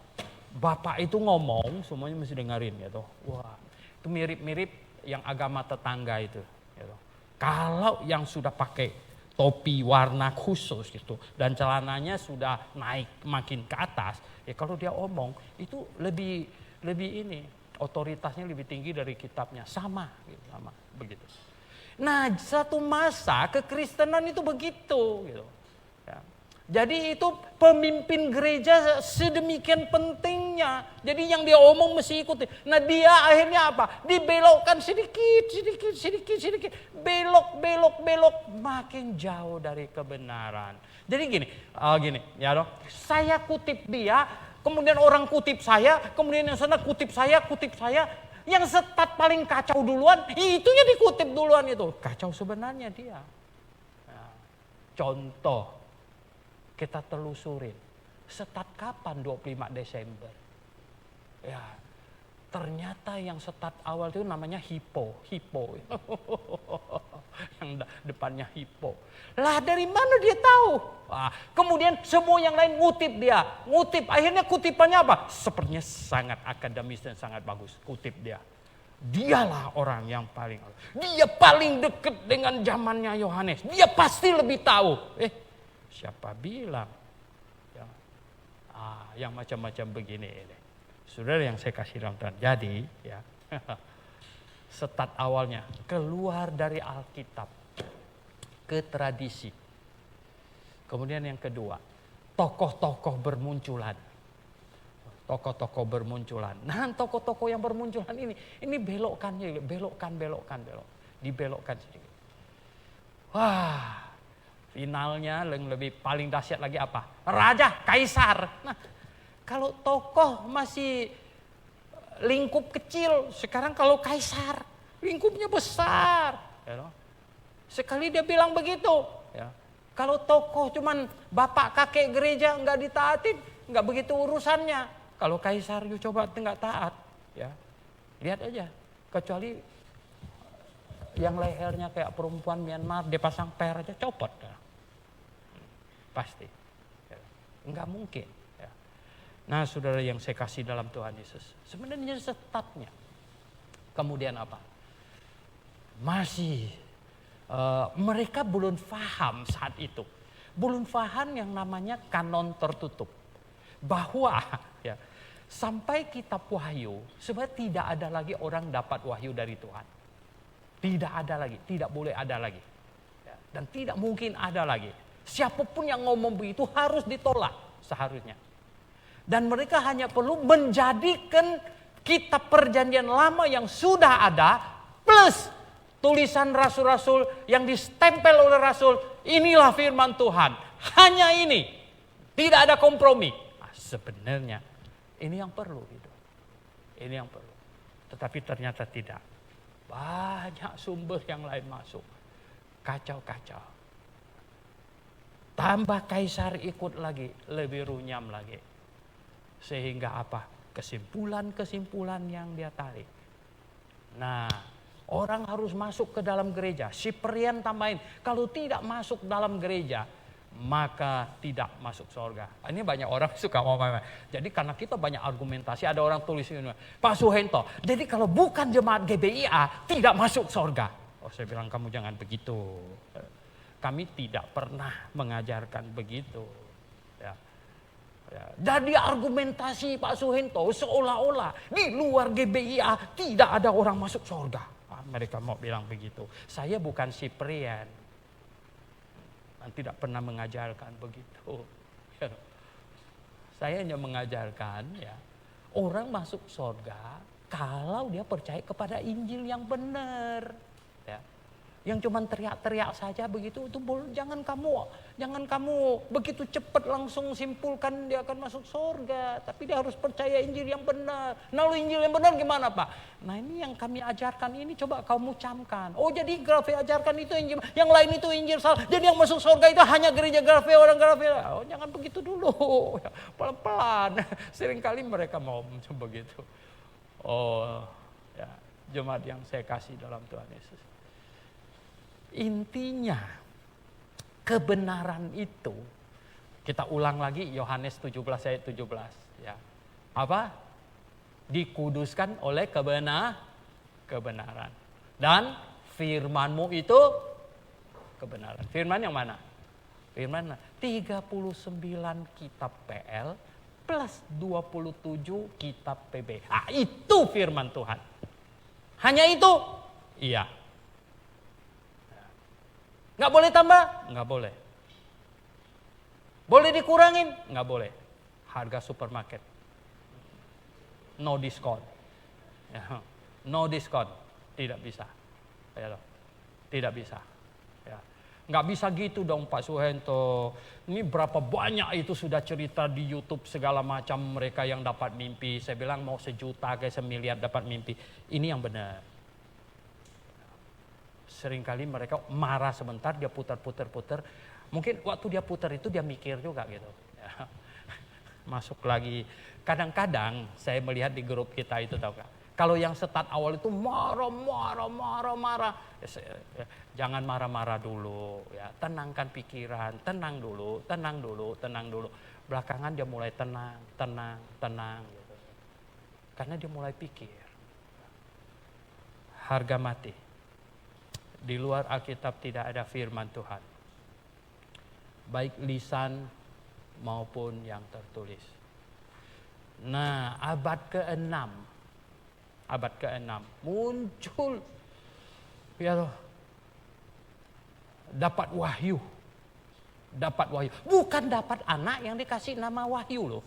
Bapak itu ngomong, semuanya mesti dengerin gitu. Wah, itu mirip-mirip yang agama tetangga itu. Gitu. Kalau yang sudah pakai topi warna khusus gitu dan celananya sudah naik makin ke atas, ya kalau dia omong itu lebih ini otoritasnya lebih tinggi dari kitabnya, sama begitu. Nah, satu masa kekristenan itu begitu gitu. Ya. Jadi itu pemimpin gereja sedemikian pentingnya. Jadi yang dia omong mesti ikuti. Nah dia akhirnya apa? Dibelokkan sedikit. Belok. Makin jauh dari kebenaran. Jadi gini ya dong. Saya kutip dia, kemudian orang kutip saya, kemudian yang sana kutip saya. Yang setat paling kacau duluan, itunya dikutip duluan itu. Kacau sebenarnya dia. Nah, contoh. Kita telusurin. Setat kapan 25 Desember? Ya, ternyata yang setat awal itu namanya Hippo. Yang depannya Hippo. Lah dari mana dia tahu? Kemudian semua yang lain ngutip dia. Akhirnya kutipannya apa? Sepertinya sangat akademis dan sangat bagus. Kutip dia. Dialah orang yang dia paling dekat dengan zamannya Yohanes. Dia pasti lebih tahu. Siapa bilang? Yang macam-macam begini ini. Saudara yang saya kasih nonton. Jadi ya setat awalnya keluar dari Alkitab ke tradisi. Kemudian yang kedua, tokoh-tokoh bermunculan. Nah, tokoh-tokoh yang bermunculan ini belokkan. Dibelokkan sedikit. Wah, finalnya yang lebih paling dahsyat lagi apa? Raja, kaisar. Nah, kalau tokoh masih lingkup kecil, sekarang kalau kaisar lingkupnya besar. Ya, sekali dia bilang begitu. Ya. Kalau tokoh cuman bapak kakek gereja nggak ditaatin, nggak begitu urusannya. Kalau kaisar you coba nggak taat, ya lihat aja. Kecuali yang lehernya kayak perempuan Myanmar, dia pasang per aja copot. Ya. Pasti, ya. Nggak mungkin. Ya. Nah, saudara yang saya kasih dalam Tuhan Yesus, sebenarnya setatnya. Kemudian apa? Masih mereka belum paham saat itu. Belum paham yang namanya kanon tertutup. Bahwa ya, sampai kitab Wahyu sebenarnya tidak ada lagi orang dapat wahyu dari Tuhan. Tidak ada lagi, tidak boleh ada lagi. Ya, dan tidak mungkin ada lagi. Siapapun yang ngomong begitu harus ditolak seharusnya. Dan mereka hanya perlu menjadikan kitab perjanjian lama yang sudah ada plus tulisan rasul-rasul yang distempel oleh rasul, inilah firman Tuhan. Hanya ini. Tidak ada kompromi. Nah, sebenarnya ini yang perlu. Gitu. Ini yang perlu. Tetapi ternyata tidak. Banyak sumber yang lain masuk. Kacau-kacau. Tambah kaisar ikut lagi. Lebih runyam lagi. Sehingga apa? Kesimpulan-kesimpulan yang dia tarik. Nah, orang harus masuk ke dalam gereja. Cyprian tambahin, kalau tidak masuk dalam gereja, maka tidak masuk surga. Ini banyak orang suka ngomong. Jadi karena kita banyak argumentasi, ada orang tulis ini, Pak Suhento, jadi kalau bukan jemaat GBIA, tidak masuk surga. Oh, saya bilang kamu jangan begitu. Kami tidak pernah mengajarkan begitu. Ya. Ya. Jadi argumentasi Pak Suhento seolah-olah di luar GBIA tidak ada orang masuk surga. Mereka mau bilang begitu. Saya bukan Cyprian. Dan tidak pernah mengajarkan begitu. Ya. Saya hanya mengajarkan ya, orang masuk surga kalau dia percaya kepada Injil yang benar. Ya. Yang cuma teriak-teriak saja begitu, itu jangan kamu begitu cepat langsung simpulkan dia akan masuk surga. Tapi dia harus percaya Injil yang benar. Nah, lalu Injil yang benar gimana Pak? Nah, ini yang kami ajarkan ini coba kamu camkan. Oh, jadi Grafe ajarkan itu Injil, yang lain itu Injil salah. Jadi yang masuk surga itu hanya gereja Grafe, orang Grafe. Oh, jangan begitu dulu. Pelan-pelan. Seringkali mereka mau begitu. Oh, ya, jemaat yang saya kasih dalam Tuhan Yesus. Intinya kebenaran itu, kita ulang lagi Yohanes 17 ayat 17 ya. Apa? Dikuduskan oleh kebenaran. Dan firman-Mu itu kebenaran. Firman yang mana? Firman 39 kitab PL plus 27 kitab PB. Ah, itu firman Tuhan. Hanya itu? Iya. Nggak boleh tambah? Nggak boleh. Boleh dikurangin? Nggak boleh. Harga supermarket. No discount. Ya. No discount. Tidak bisa. Ya, tidak bisa. Ya. Nggak bisa gitu dong Pak Suhento. Ini berapa banyak itu sudah cerita di YouTube segala macam mereka yang dapat mimpi. Saya bilang mau 1 juta kayak 1 miliar dapat mimpi. Ini yang benar. Seringkali mereka marah sebentar, dia putar. Mungkin waktu dia putar itu dia mikir juga gitu. Ya. Masuk lagi. Kadang-kadang saya melihat di grup kita itu tahu gak? Kalau yang start awal itu marah. Jangan marah-marah dulu. Ya. Tenangkan pikiran, tenang dulu. Belakangan dia mulai tenang. Gitu. Karena dia mulai pikir. Harga mati. Di luar Alkitab tidak ada firman Tuhan. Baik lisan maupun yang tertulis. Nah, abad ke-6 muncul ya dapat wahyu. Bukan dapat anak yang dikasih nama Wahyu loh.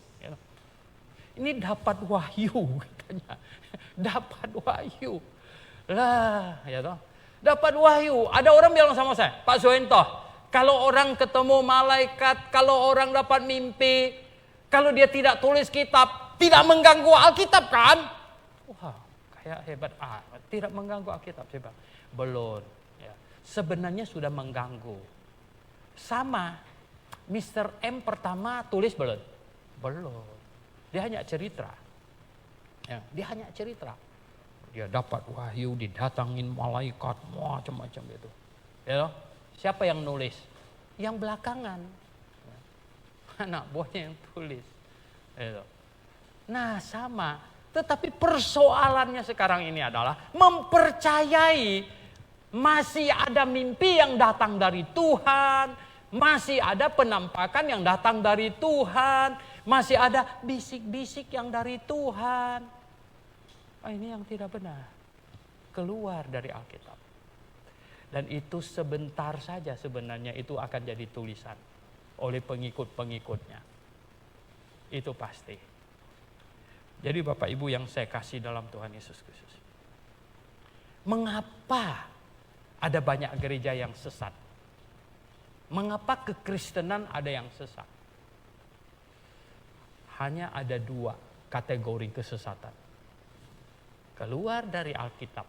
Ini dapat wahyu katanya. Dapat wahyu. Lah, ya toh. Dapat wahyu. Ada orang bilang sama saya, Pak Suhento, Kalau orang ketemu malaikat, kalau orang dapat mimpi, kalau dia tidak tulis kitab, tidak mengganggu Alkitab kan? Wah, kayak hebat. Tidak mengganggu Alkitab, hebat. Belum. Ya. Sebenarnya sudah mengganggu. Sama, Mr. M pertama tulis belum? Belum. Dia hanya cerita. Ya, dia hanya cerita. Dia dapat wahyu, didatangin malaikat, macam-macam itu. Ya, siapa yang nulis? Yang belakangan. Anak buahnya yang tulis. Ya. Nah, sama. Tetapi persoalannya sekarang ini adalah mempercayai masih ada mimpi yang datang dari Tuhan, masih ada penampakan yang datang dari Tuhan, masih ada bisik-bisik yang dari Tuhan. Ini yang tidak benar. Keluar dari Alkitab. Dan itu sebentar saja sebenarnya itu akan jadi tulisan oleh pengikut-pengikutnya. Itu pasti. Jadi Bapak Ibu yang saya kasih dalam Tuhan Yesus Kristus. Mengapa ada banyak gereja yang sesat? Mengapa kekristenan ada yang sesat? Hanya ada 2 kategori kesesatan. Keluar dari Alkitab,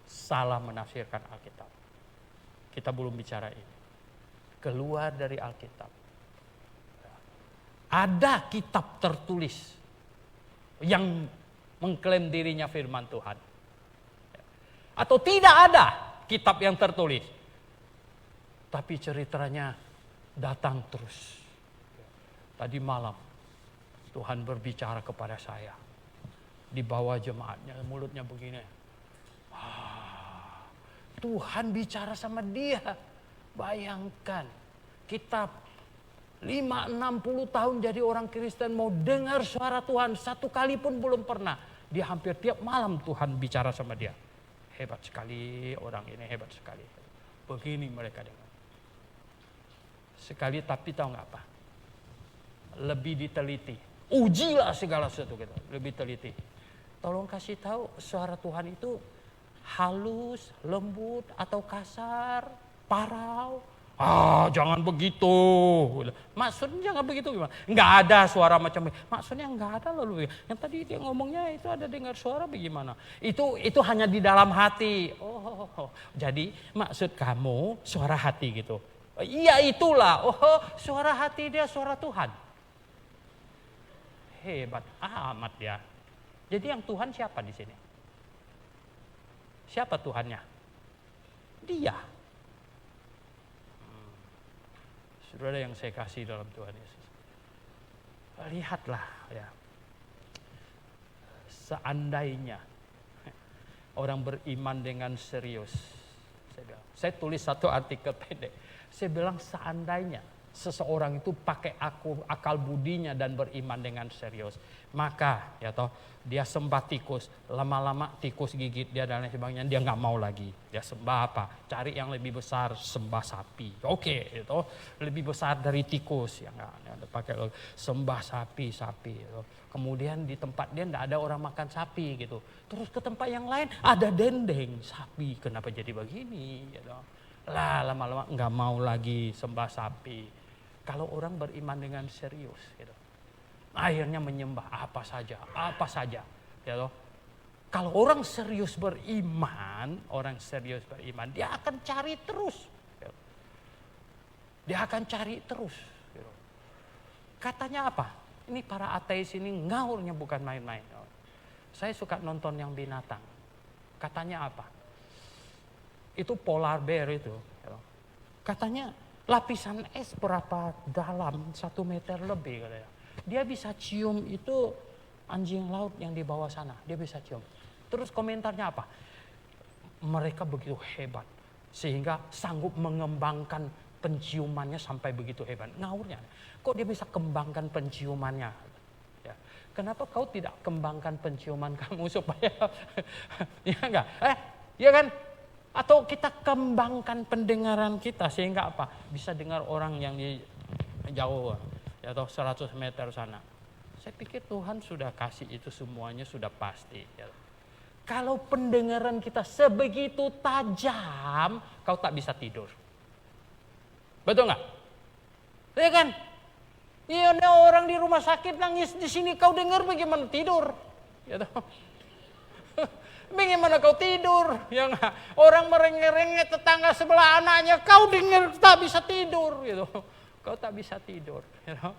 salah menafsirkan Alkitab. Kita belum bicara ini. Keluar dari Alkitab. Ada kitab tertulis yang mengklaim dirinya firman Tuhan. Atau tidak ada kitab yang tertulis. Tapi ceritanya datang terus. Tadi malam Tuhan berbicara kepada saya. Di bawah jemaatnya, mulutnya begini. Tuhan bicara sama dia. Bayangkan, kita 5-60 tahun jadi orang Kristen mau dengar suara Tuhan. 1 kali pun belum pernah. Dia hampir tiap malam Tuhan bicara sama dia. Hebat sekali orang ini, hebat sekali. Begini mereka dengar. Sekali tapi tahu nggak apa? Lebih diteliti. Ujilah segala sesuatu gitu. Lebih teliti. Tolong kasih tahu suara Tuhan itu halus, lembut, atau kasar, parau. Jangan begitu. Maksudnya jangan begitu gimana? Nggak ada suara macam itu. Maksudnya nggak ada lalu. Yang tadi dia ngomongnya itu ada dengar suara bagaimana? Itu hanya di dalam hati. Jadi maksud kamu suara hati gitu. Iya itulah. Suara hati dia suara Tuhan. Hebat amat ya. Jadi yang Tuhan siapa di sini? Siapa Tuhannya? Dia. Saudara yang saya kasih dalam Tuhan Yesus. Lihatlah ya. Seandainya orang beriman dengan serius. Saya tulis satu artikel pendek. Saya bilang seandainya seseorang itu pakai akal budinya dan beriman dengan serius, maka ya toh dia sembah tikus, lama-lama tikus gigit dia dan lain sebagainya, dia nggak mau lagi. Dia sembah apa? Cari yang lebih besar, sembah sapi. Oke, itu lebih besar dari tikus ya nggak pakai sembah sapi gitu. Kemudian di tempat dia nggak ada orang makan sapi gitu. Terus ke tempat yang lain ada dendeng sapi. Kenapa jadi begini? Gitu. Lah lama-lama nggak mau lagi sembah sapi. Kalau orang beriman dengan serius, gitu. Akhirnya menyembah apa saja, ya loh. Kalau orang serius beriman, dia akan cari terus. Gitu. Dia akan cari terus. Gitu. Katanya apa? Ini para ateis ini ngaurnya bukan main-main. Saya suka nonton yang binatang. Katanya apa? Itu polar bear itu. Gitu. Katanya lapisan es berapa dalam, 1 meter lebih katanya. Dia bisa cium itu anjing laut yang di bawah sana. Dia bisa cium. Terus komentarnya apa? Mereka begitu hebat. Sehingga sanggup mengembangkan penciumannya sampai begitu hebat. Ngaurnya. Kok dia bisa kembangkan penciumannya? Ya. Kenapa kau tidak kembangkan penciuman kamu supaya... ya enggak? Ya kan? Atau kita kembangkan pendengaran kita sehingga apa? Bisa dengar orang yang di jauh atau 100 meter sana. Saya pikir Tuhan sudah kasih itu semuanya sudah pasti. Ya. Kalau pendengaran kita sebegitu tajam, kau tak bisa tidur. Betul nggak? Ya kan? Iya, ada orang di rumah sakit nangis di sini, kau dengar bagaimana tidur? Gitu. Bagaimana kau tidur? Ya nggak? Orang merengek-rengek tetangga sebelah anaknya, kau dengar tak bisa tidur, gitu. Kau tak bisa tidur. Gitu.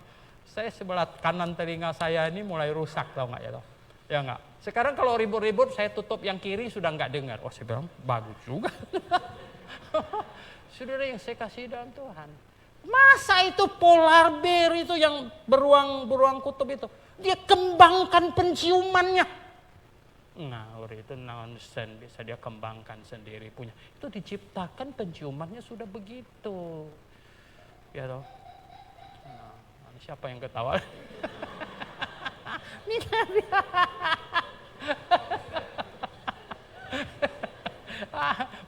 Saya sebelah kanan telinga saya ini mulai rusak, tau nggak ya? Ya nggak? Sekarang kalau ribut-ribut saya tutup yang kiri sudah nggak dengar. Oh, saya bilang bagus juga. Saudara yang saya kasih dalam Tuhan. Masa itu polar bear itu yang beruang kutub itu, dia kembangkan penciumannya. Nah, itu nonsense, bisa dia kembangkan sendiri punya. Itu diciptakan penciumannya sudah begitu. Ya toh. Nah, siapa yang ketawa?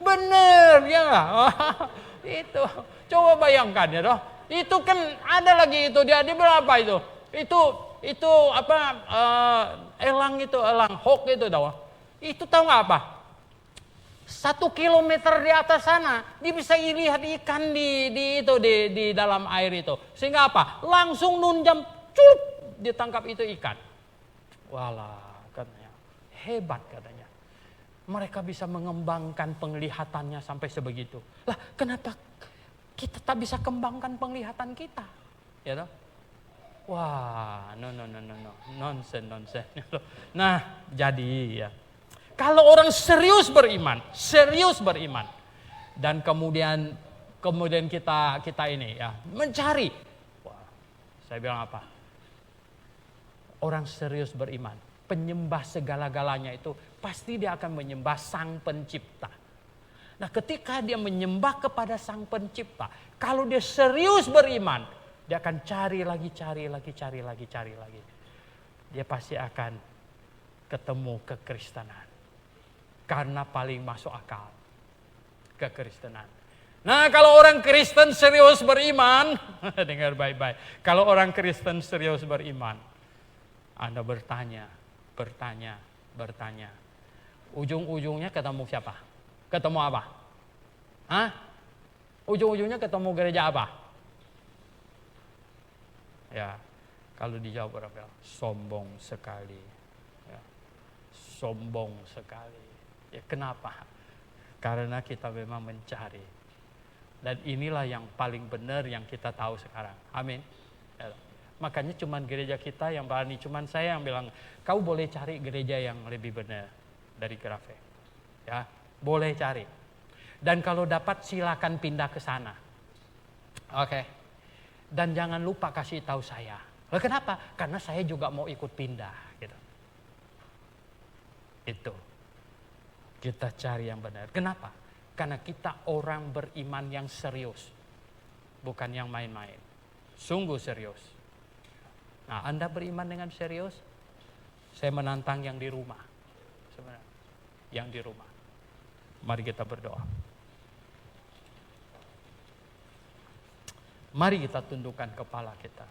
Bener ya. Itu coba bayangkan ya toh. Itu kan ada lagi itu dia berapa itu? Itu apa elang hawk itu tahu. Itu tahu nggak apa? 1 kilometer di atas sana dia bisa lihat ikan di dalam air itu. Sehingga apa? Langsung nunjam cup ditangkap itu ikan. Walah, katanya hebat katanya. Mereka bisa mengembangkan penglihatannya sampai sebegitu. Lah, kenapa kita tak bisa kembangkan penglihatan kita? Ya toh? Wah, no. Nonsense. Nah, jadi ya. Kalau orang serius beriman, dan kemudian kita ini ya mencari. Wah, saya bilang apa? Orang serius beriman, penyembah segala-galanya itu pasti dia akan menyembah Sang Pencipta. Nah, ketika dia menyembah kepada Sang Pencipta, kalau dia serius beriman, dia akan cari lagi. Dia pasti akan ketemu kekristenan. Karena paling masuk akal kekristenan. Nah, kalau orang Kristen serius beriman, dengar baik-baik. Kalau orang Kristen serius beriman, Anda bertanya. Ujung-ujungnya ketemu siapa? Ketemu apa? Hah? Ujung-ujungnya ketemu gereja apa? Ya, kalau dijawab orang bilang, sombong sekali. Ya, sombong sekali. Ya, kenapa? Karena kita memang mencari. Dan inilah yang paling benar yang kita tahu sekarang. Amin. Ya. Makanya cuman gereja kita yang berani, cuman saya yang bilang, kau boleh cari gereja yang lebih benar dari Grafe. Ya, boleh cari. Dan kalau dapat silakan pindah ke sana. Oke. Dan jangan lupa kasih tahu saya. Loh, kenapa? Karena saya juga mau ikut pindah gitu. Itu. Kita cari yang benar. Kenapa? Karena kita orang beriman yang serius. Bukan yang main-main. Sungguh serius. Nah, Anda beriman dengan serius? Saya menantang yang di rumah. Sebenarnya, yang di rumah. Mari kita berdoa. Mari kita tundukkan kepala kita.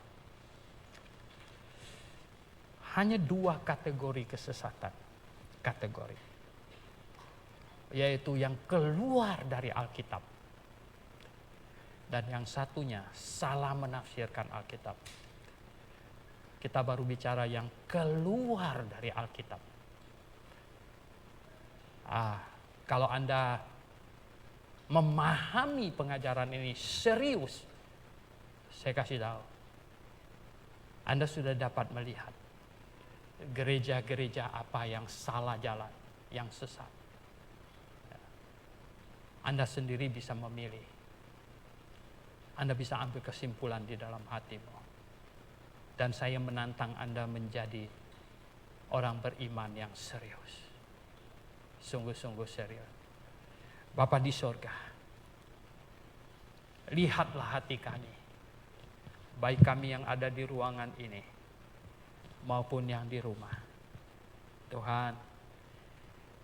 Hanya 2 kategori kesesatan. Yaitu yang keluar dari Alkitab. Dan yang satunya salah menafsirkan Alkitab. Kita baru bicara yang keluar dari Alkitab. Kalau Anda memahami pengajaran ini serius, saya kasih tahu, Anda sudah dapat melihat gereja-gereja apa yang salah jalan, yang sesat. Anda sendiri bisa memilih. Anda bisa ambil kesimpulan di dalam hatimu. Dan saya menantang Anda menjadi orang beriman yang serius. Sungguh-sungguh serius. Bapa di sorga, lihatlah hati kami. Baik kami yang ada di ruangan ini, maupun yang di rumah. Tuhan,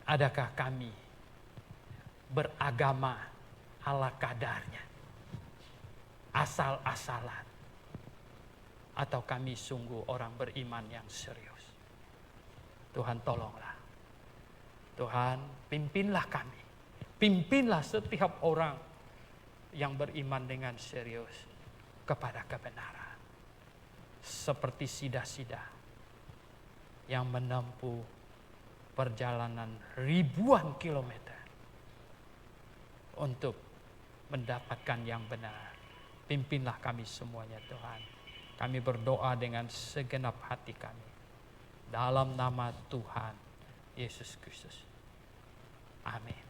adakah kami beragama ala kadarnya, asal-asalan, atau kami sungguh orang beriman yang serius? Tuhan, tolonglah. Tuhan, pimpinlah kami. Pimpinlah setiap orang yang beriman dengan serius kepada kebenaran. Seperti sida-sida yang menempuh perjalanan ribuan kilometer untuk mendapatkan yang benar. Pimpinlah kami semuanya Tuhan. Kami berdoa dengan segenap hati kami. Dalam nama Tuhan Yesus Kristus. Amin.